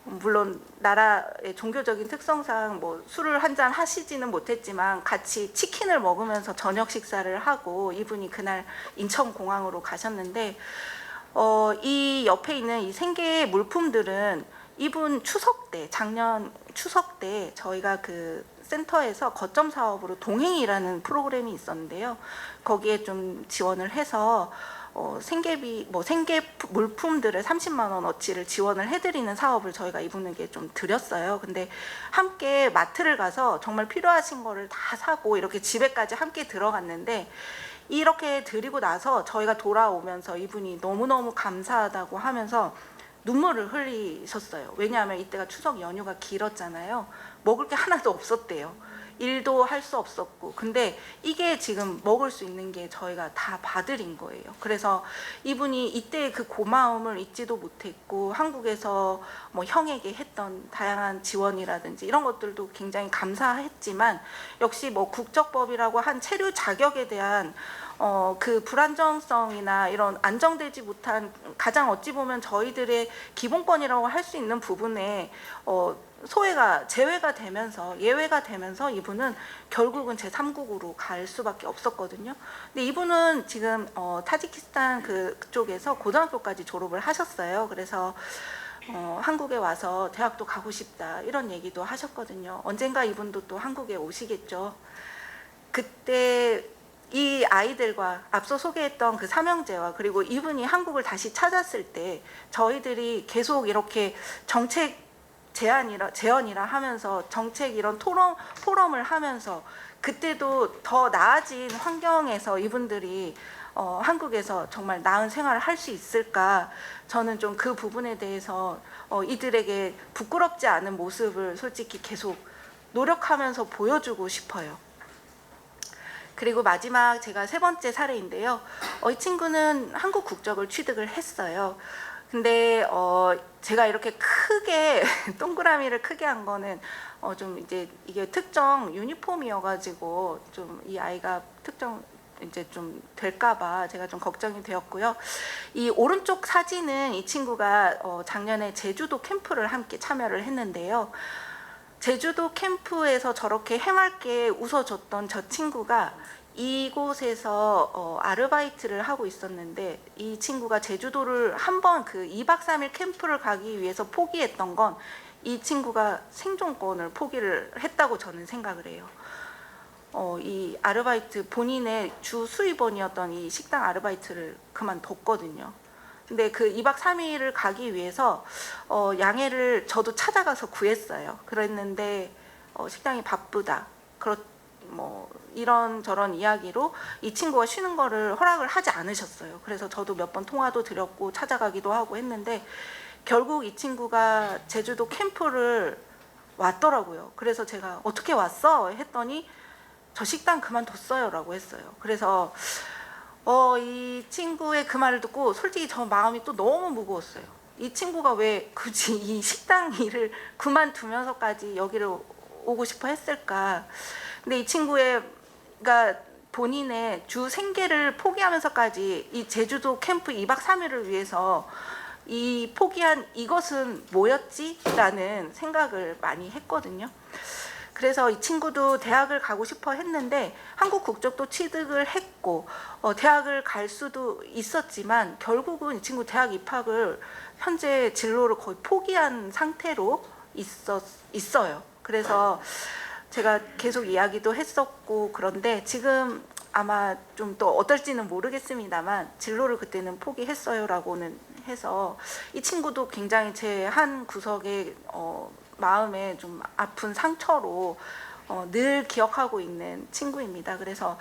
물론 나라의 종교적인 특성상 뭐 술을 한잔 하시지는 못했지만 같이 치킨을 먹으면서 저녁 식사를 하고 이분이 그날 인천공항으로 가셨는데, 이 옆에 있는 이 생계 물품들은 이분 추석 때, 작년 추석 때 저희가 그 센터에서 거점 사업으로 동행이라는 프로그램이 있었는데요. 거기에 좀 지원을 해서 생계비, 생계 물품들을 30만 원어치를 지원을 해드리는 사업을 저희가 이분에게 좀 드렸어요. 근데 함께 마트를 가서 정말 필요하신 거를 다 사고 이렇게 집에까지 함께 들어갔는데, 이렇게 드리고 나서 저희가 돌아오면서 이분이 너무너무 감사하다고 하면서 눈물을 흘리셨어요. 왜냐하면 이때가 추석 연휴가 길었잖아요. 먹을 게 하나도 없었대요. 일도 할 수 없었고. 근데 이게 지금 먹을 수 있는 게 저희가 다 봐드린 거예요. 그래서 이분이 이때 그 고마움을 잊지도 못했고, 한국에서 뭐 형에게 했던 다양한 지원이라든지 이런 것들도 굉장히 감사했지만, 역시 뭐 국적법이라고 한 체류 자격에 대한 그 불안정성이나 이런 안정되지 못한, 가장 어찌 보면 저희들의 기본권이라고 할 수 있는 부분에 제외가 되면서, 예외가 되면서 이분은 결국은 제3국으로 갈 수밖에 없었거든요. 근데 이분은 지금 타지키스탄 그쪽에서 고등학교까지 졸업을 하셨어요. 그래서 한국에 와서 대학도 가고 싶다 이런 얘기도 하셨거든요. 언젠가 이분도 또 한국에 오시겠죠. 그때 이 아이들과 앞서 소개했던 그 삼형제와, 그리고 이분이 한국을 다시 찾았을 때 저희들이 계속 이렇게 정책 제언이라 하면서 정책 이런 포럼을 하면서, 그때도 더 나아진 환경에서 이분들이 한국에서 정말 나은 생활을 할 수 있을까, 저는 좀 그 부분에 대해서 이들에게 부끄럽지 않은 모습을 솔직히 계속 노력하면서 보여주고 싶어요. 그리고 마지막 제가 3번째 사례인데요. 이 친구는 한국 국적을 취득을 했어요. 근데 제가 이렇게 크게 동그라미를 크게 한 거는 좀 이제 이게 특정 유니폼이어가지고 좀 이 아이가 특정 이제 좀 될까봐 제가 좀 걱정이 되었고요. 이 오른쪽 사진은 이 친구가 작년에 제주도 캠프를 함께 참여를 했는데요. 제주도 캠프에서 저렇게 해맑게 웃어줬던 저 친구가 이곳에서 아르바이트를 하고 있었는데, 이 친구가 제주도를 한번 그 2박 3일 캠프를 가기 위해서 포기했던 건 이 친구가 생존권을 포기를 했다고 저는 생각을 해요. 이 아르바이트, 본인의 주 수입원이었던 이 식당 아르바이트를 그만뒀거든요. 근데 그 2박 3일을 가기 위해서 양해를 저도 찾아가서 구했어요. 그랬는데 식당이 바쁘다, 뭐 이런저런 이야기로 이 친구가 쉬는 거를 허락을 하지 않으셨어요. 그래서 저도 몇 번 통화도 드렸고 찾아가기도 하고 했는데, 결국 이 친구가 제주도 캠프를 왔더라고요. 그래서 제가 어떻게 왔어? 했더니 저 식당 그만뒀어요 라고 했어요. 그래서 이 친구의 그 말을 듣고 솔직히 저 마음이 또 너무 무거웠어요. 이 친구가 왜 굳이 이 식당 일을 그만두면서까지 여기를 오고 싶어 했을까. 근데 이 친구가 본인의 주 생계를 포기하면서까지 이 제주도 캠프 2박 3일을 위해서 이 포기한 이것은 뭐였지? 라는 생각을 많이 했거든요. 그래서 이 친구도 대학을 가고 싶어 했는데 한국 국적도 취득을 했고 대학을 갈 수도 있었지만, 결국은 이 친구 대학 입학을 현재 진로를 거의 포기한 상태로 있어요. 그래서 제가 계속 이야기도 했었고, 그런데 지금 아마 좀 또 어떨지는 모르겠습니다만 진로를 그때는 포기했어요 라고는 해서, 이 친구도 굉장히 제 한 구석에 마음에 좀 아픈 상처로 늘 기억하고 있는 친구입니다. 그래서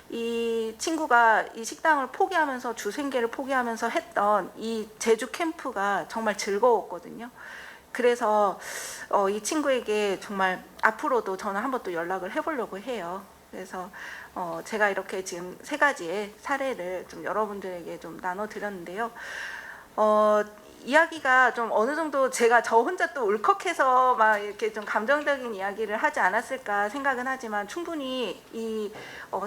이 친구가 이 식당을 포기하면서 주 생계를 포기하면서 했던 이 제주 캠프가 정말 즐거웠거든요. 그래서 이 친구에게 정말 앞으로도 저는 한번 또 연락을 해보려고 해요. 그래서 제가 이렇게 지금 3가지의 사례를 좀 여러분들에게 좀 나눠드렸는데요. 이야기가 좀 어느 정도 제가 저 혼자 또 울컥해서 막 이렇게 좀 감정적인 이야기를 하지 않았을까 생각은 하지만 충분히 이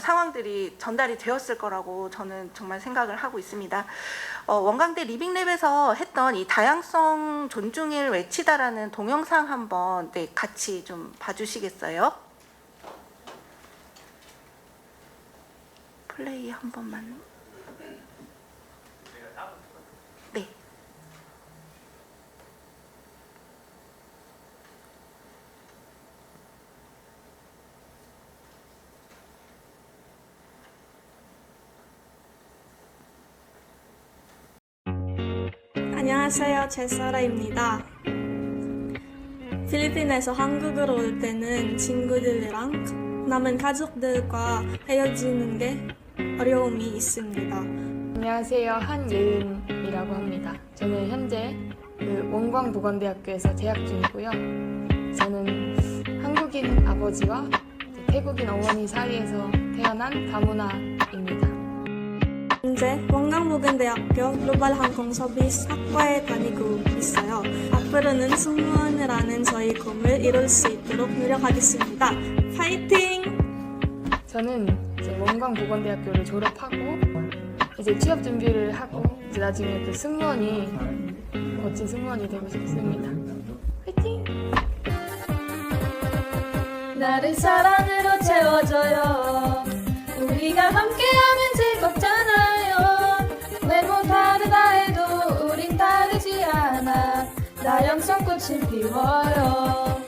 상황들이 전달이 되었을 거라고 저는 정말 생각을 하고 있습니다. 원광대 리빙랩에서 했던 이 다양성 존중을 외치다라는 동영상 한번 같이 좀 봐주시겠어요? 플레이 한 번만. 네. 안녕하세요. 제사라입니다. 필리핀에서 한국으로 올 때는 친구들이랑 남은 가족들과 헤어지는 게 어려움이 있습니다. 안녕하세요. 한예은이라고 합니다. 저는 현재 원광보건대학교에서 재학 중이고요. 저는 한국인 아버지와 태국인 어머니 사이에서 태어난 다문화입니다. 현재 원광보건대학교 글로벌 항공서비스 학과에 다니고 있어요. 앞으로는 승무원을 하는 저희 꿈을 이룰 수 있도록 노력하겠습니다. 파이팅! 저는 이제 원광보건대학교를 졸업하고 이제 취업 준비를 하고 이제 나중에 그 승무원이 멋진 승무원이 되고 싶습니다. 화이팅! 나를 사랑으로 채워줘요. 우리가 함께하면 즐겁잖아요. 외모 다르다 해도 우린 다르지 않아. 다양성꽃을 피워요.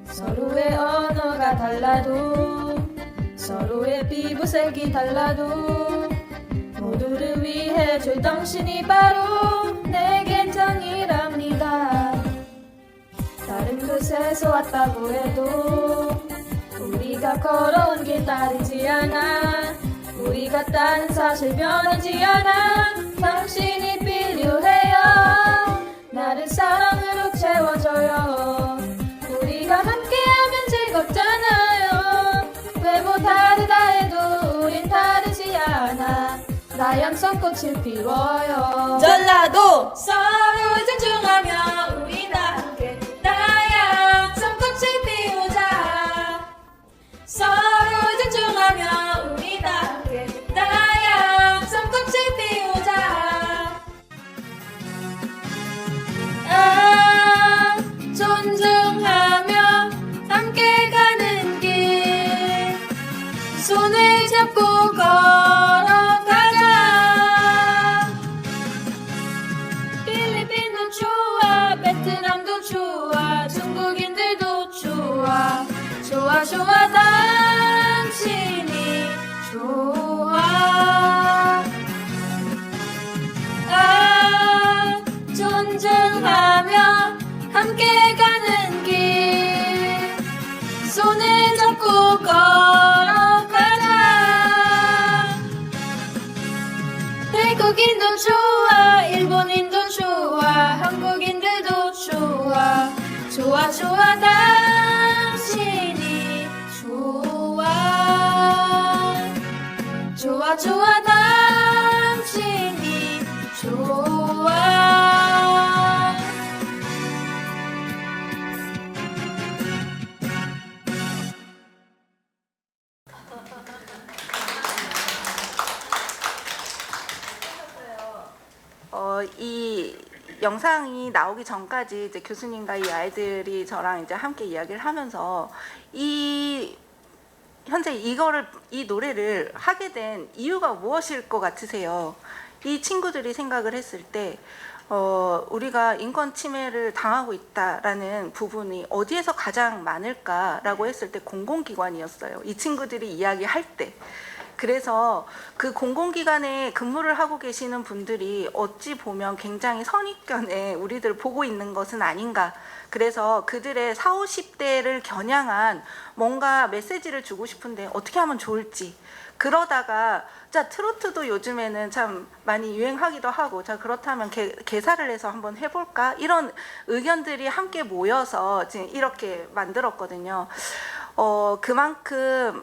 서로의 언어가 달라도 서로의 피부색이 달라도 모두를 위해 줄 당신이 바로 내겐 정이랍니다. 다른 곳에서 왔다고 해도 우리가 걸어온 길 다르지 않아. 우리 같다는 사실 변하지 않아. 당신이 필요해요. 나를 사랑으로 채워줘요. 우리가 함께하면 즐겁잖아요. 외모 다르다 해도 우린 다르지 않아. 다양성꽃을 피워요. 전라도 서로 존중하며 우리 다 함께 다양성꽃을 피우자. 서로 존중하며 우리 다 함께 다양성꽃을 피우자. 존중하며 함께 가는 길 손을 잡고 걸어가자. 필리핀도 좋아, 베트남도 좋아, 중국인들도 좋아. 좋아 좋아 당신이 좋아. 존중하며 함께 가는 길 손을 잡고 걸어가자. 태국인도 좋아, 일본인도 좋아, 한국인들도 좋아. 좋아 좋아 당신이 좋아. 좋아 좋아 당신이 좋아. 이 영상이 나오기 전까지 이제 교수님과 이 아이들이 저랑 이제 함께 이야기를 하면서 현재 이 노래를 하게 된 이유가 무엇일 것 같으세요? 이 친구들이 생각을 했을 때 우리가 인권 침해를 당하고 있다라는 부분이 어디에서 가장 많을까라고 했을 때 공공기관이었어요. 이 친구들이 이야기할 때. 그래서 그 공공기관에 근무를 하고 계시는 분들이 어찌 보면 굉장히 선입견에 우리들 보고 있는 것은 아닌가. 그래서 그들의 40, 50대를 겨냥한 뭔가 메시지를 주고 싶은데 어떻게 하면 좋을지. 그러다가 자 트로트도 요즘에는 참 많이 유행하기도 하고 자 그렇다면 개사를 해서 한번 해볼까 이런 의견들이 함께 모여서 지금 이렇게 만들었거든요. 그만큼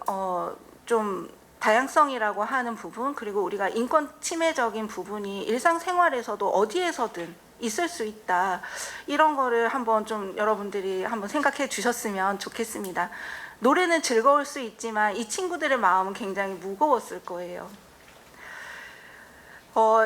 좀 다양성이라고 하는 부분 그리고 우리가 인권 침해적인 부분이 일상생활에서도 어디에서든 있을 수 있다. 이런 거를 한번 좀 여러분들이 한번 생각해 주셨으면 좋겠습니다. 노래는 즐거울 수 있지만 이 친구들의 마음은 굉장히 무거웠을 거예요.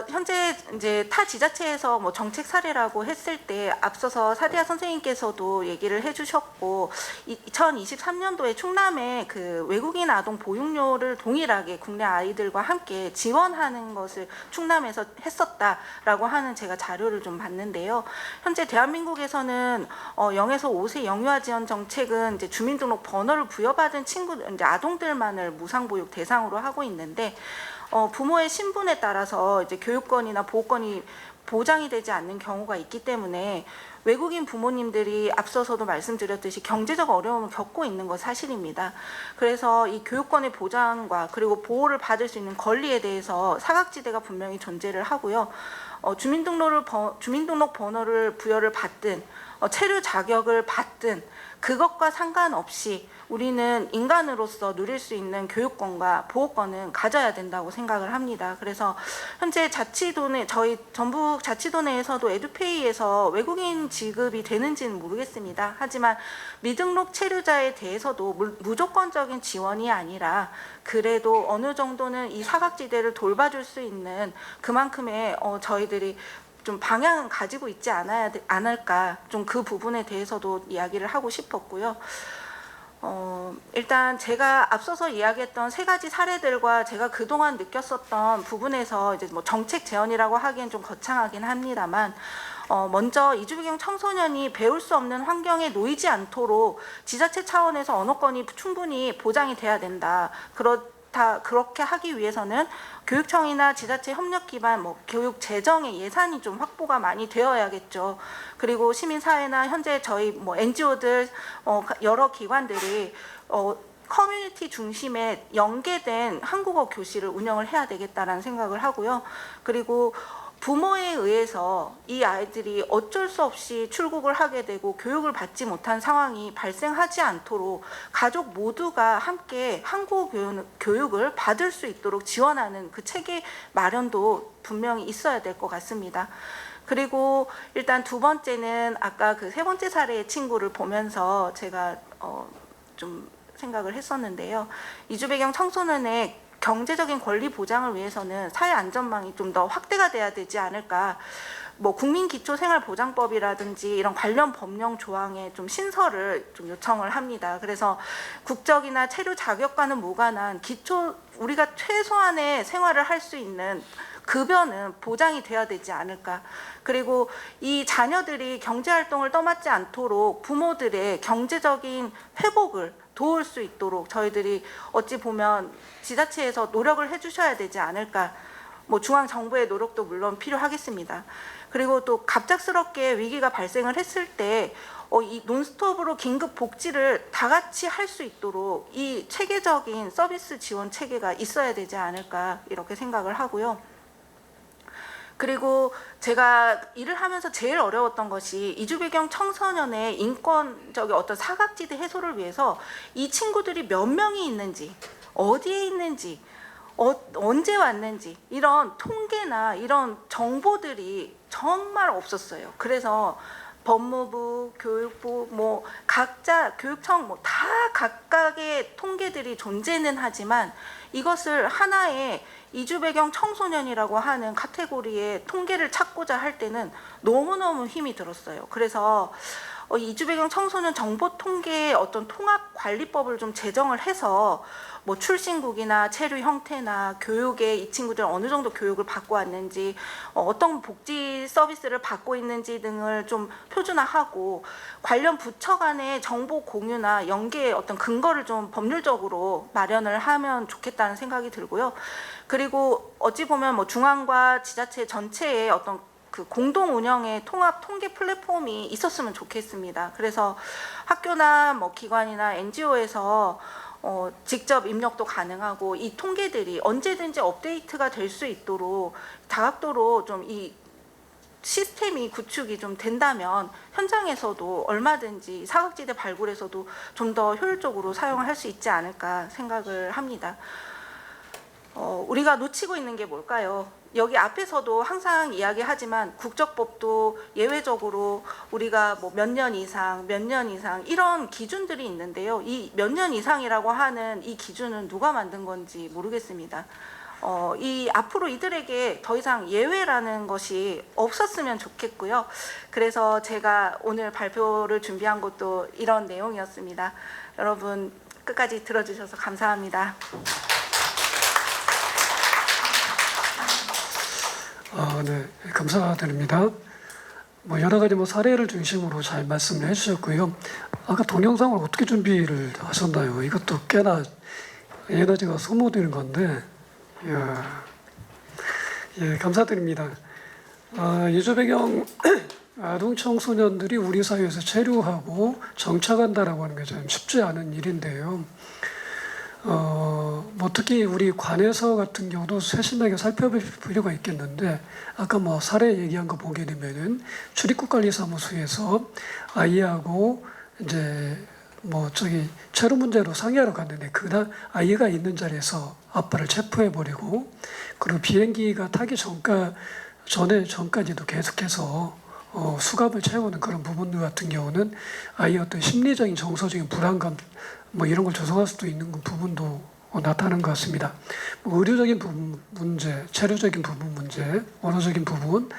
현재 이제 타 지자체에서 뭐 정책 사례라고 했을 때 앞서서 사디아 선생님께서도 얘기를 해주셨고 2023년도에 충남에 그 외국인 아동 보육료를 동일하게 국내 아이들과 함께 지원하는 것을 충남에서 했었다라고 하는 제가 자료를 좀 봤는데요. 현재 대한민국에서는 0에서 5세 영유아 지원 정책은 이제 주민등록 번호를 부여받은 친구들, 이제 아동들만을 무상보육 대상으로 하고 있는데. 부모의 신분에 따라서 이제 교육권이나 보호권이 보장이 되지 않는 경우가 있기 때문에 외국인 부모님들이 앞서서도 말씀드렸듯이 경제적 어려움을 겪고 있는 건 사실입니다. 그래서 이 교육권의 보장과 그리고 보호를 받을 수 있는 권리에 대해서 사각지대가 분명히 존재를 하고요. 주민등록 번호를 부여를 받든 체류 자격을 받든 그것과 상관없이 우리는 인간으로서 누릴 수 있는 교육권과 보호권은 가져야 된다고 생각을 합니다. 그래서 현재 자치도내 저희 전북 자치도 내에서도 에듀페이에서 외국인 지급이 되는지는 모르겠습니다. 하지만 미등록 체류자에 대해서도 무조건적인 지원이 아니라 그래도 어느 정도는 이 사각지대를 돌봐줄 수 있는 그만큼의 저희들이 좀 방향은 가지고 있지 않을까 좀 그 부분에 대해서도 이야기를 하고 싶었고요. 일단 제가 앞서서 이야기했던 세 가지 사례들과 제가 그동안 느꼈었던 부분에서 이제 뭐 정책 제언이라고 하기엔 좀 거창하긴 합니다만 먼저 이주배경 청소년이 배울 수 없는 환경에 놓이지 않도록 지자체 차원에서 언어권이 충분히 보장이 돼야 된다. 그렇게 하기 위해서는 교육청이나 지자체 협력 기반 교육 재정의 예산이 좀 확보가 많이 되어야겠죠. 그리고 시민사회나 현재 저희 NGO들 여러 기관들이 커뮤니티 중심의 연계된 한국어 교실을 운영을 해야 되겠다라는 생각을 하고요. 그리고 부모에 의해서 이 아이들이 어쩔 수 없이 출국을 하게 되고 교육을 받지 못한 상황이 발생하지 않도록 가족 모두가 함께 한국어 교육을 받을 수 있도록 지원하는 그 체계 마련도 분명히 있어야 될 것 같습니다. 그리고 일단 두 번째는 아까 그 세 번째 사례의 친구를 보면서 제가 좀 생각을 했었는데요. 이주배경 청소년의 경제적인 권리 보장을 위해서는 사회 안전망이 좀 더 확대가 돼야 되지 않을까. 국민기초생활보장법이라든지 이런 관련 법령 조항에 좀 신설을 좀 요청을 합니다. 그래서 국적이나 체류 자격과는 무관한 우리가 최소한의 생활을 할 수 있는 급여는 보장이 돼야 되지 않을까. 그리고 이 자녀들이 경제활동을 떠맡지 않도록 부모들의 경제적인 회복을 도울 수 있도록 저희들이 어찌 보면 지자체에서 노력을 해주셔야 되지 않을까. 중앙정부의 노력도 물론 필요하겠습니다. 그리고 또 갑작스럽게 위기가 발생을 했을 때 이 논스톱으로 긴급 복지를 다 같이 할 수 있도록 이 체계적인 서비스 지원 체계가 있어야 되지 않을까 이렇게 생각을 하고요. 그리고 제가 일을 하면서 제일 어려웠던 것이 이주배경 청소년의 인권적인 어떤 사각지대 해소를 위해서 이 친구들이 몇 명이 있는지, 어디에 있는지, 언제 왔는지 이런 통계나 이런 정보들이 정말 없었어요. 그래서 법무부, 교육부, 각자 교육청 다 각각의 통계들이 존재는 하지만 이것을 하나의 이주배경 청소년이라고 하는 카테고리의 통계를 찾고자 할 때는 너무너무 힘이 들었어요. 그래서 이주 배경 청소년 정보 통계 어떤 통합 관리법을 좀 제정을 해서 뭐 출신국이나 체류 형태나 교육에 이 친구들 어느 정도 교육을 받고 왔는지, 어떤 복지 서비스를 받고 있는지 등을 좀 표준화하고, 관련 부처 간의 정보 공유나 연계의 어떤 근거를 좀 법률적으로 마련을 하면 좋겠다는 생각이 들고요. 그리고 어찌 보면 뭐 중앙과 지자체 전체의 어떤 그 공동 운영의 통합 통계 플랫폼이 있었으면 좋겠습니다. 그래서 학교나 뭐 기관이나 NGO에서 직접 입력도 가능하고, 이 통계들이 언제든지 업데이트가 될 수 있도록 다각도로 좀 이 시스템이 구축이 좀 된다면 현장에서도 얼마든지 사각지대 발굴에서도 좀 더 효율적으로 사용을 할 수 있지 않을까 생각을 합니다. 우리가 놓치고 있는 게 뭘까요? 여기 앞에서도 항상 이야기하지만 국적법도 예외적으로 우리가 뭐 몇 년 이상 이런 기준들이 있는데요. 이 몇 년 이상이라고 하는 이 기준은 누가 만든 건지 모르겠습니다. 이 앞으로 이들에게 더 이상 예외라는 것이 없었으면 좋겠고요. 그래서 제가 오늘 발표를 준비한 것도 이런 내용이었습니다. 여러분 끝까지 들어주셔서 감사합니다. 네, 감사드립니다. 뭐 여러 가지 뭐 사례를 중심으로 잘 말씀을 해주셨고요. 아까 동영상을 어떻게 준비를 하셨나요? 이것도 꽤나 에너지가 소모되는 건데, 이야, 예, 감사드립니다. 이주 배경 아동 청소년들이 우리 사회에서 체류하고 정착한다라고 하는 게 좀 쉽지 않은 일인데요. 뭐 특히 우리 관에서 같은 경우도 세심하게 살펴볼 필요가 있겠는데, 아까 뭐 사례 얘기한 거 보게 되면은 출입국관리사무소에서 아이하고 이제 뭐 체류 문제로 상의하러 갔는데 그날 아이가 있는 자리에서 아빠를 체포해버리고, 그리고 비행기가 타기 전까지도 계속해서 수갑을 채우는 그런 부분들 같은 경우는 아이의 어떤 심리적인 정서적인 불안감 뭐 이런 걸 조성할 수도 있는 부분도 나타나는 것 같습니다. 뭐 의료적인 부분 문제, 체류적인 부분 문제, 언어적인 부분,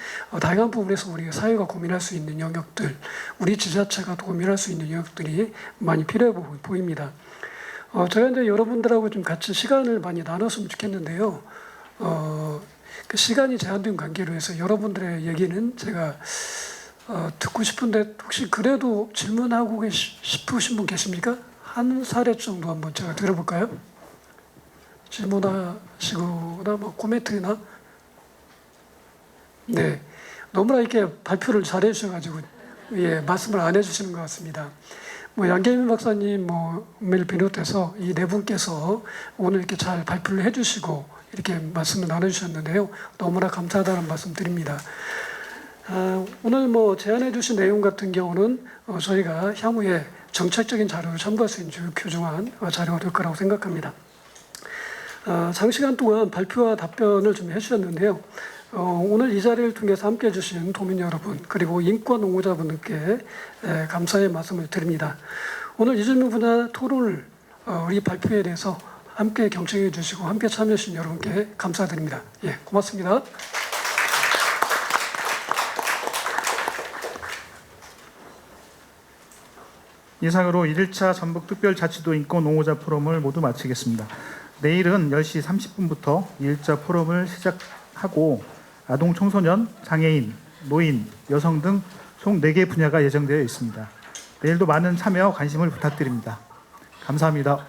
다양한 부분에서 우리 사회가 고민할 수 있는 영역들, 우리 지자체가 고민할 수 있는 영역들이 많이 필요해 보입니다. 제가 이제 여러분들하고 좀 같이 시간을 많이 나눴으면 좋겠는데요. 그 시간이 제한된 관계로 해서 여러분들의 얘기는 제가 듣고 싶은데, 혹시 그래도 질문하고 싶으신 분 계십니까? 한 사례 정도 한번 제가 들어볼까요? 질문하시거나 뭐 코멘트나. 네, 너무나 이렇게 발표를 잘해 주셔가지고 예, 말씀을 안 해주시는 것 같습니다. 뭐 양계민 박사님, 를 비롯해서 이 네 분께서 오늘 이렇게 잘 발표를 해주시고 이렇게 말씀을 나눠주셨는데요. 너무나 감사하다는 말씀 드립니다. 오늘 뭐 제안해 주신 내용 같은 경우는 저희가 향후에 정책적인 자료를 첨부할 수 있는 교중한 자료가 될 거라고 생각합니다. 장시간 동안 발표와 답변을 좀 해주셨는데요. 오늘 이 자리를 통해서 함께해 주신 도민 여러분, 그리고 인권 옹호자분들께 감사의 말씀을 드립니다. 오늘 이준명 분야 토론을 우리 발표에 대해서 함께 경청해 주시고 함께 참여해 주신 여러분께 감사드립니다. 예, 고맙습니다. 이상으로 1차 전북특별자치도 인권옹호자 포럼을 모두 마치겠습니다. 내일은 10시 30분부터 1차 포럼을 시작하고 아동, 청소년, 장애인, 노인, 여성 등 총 4개 분야가 예정되어 있습니다. 내일도 많은 참여 관심을 부탁드립니다. 감사합니다.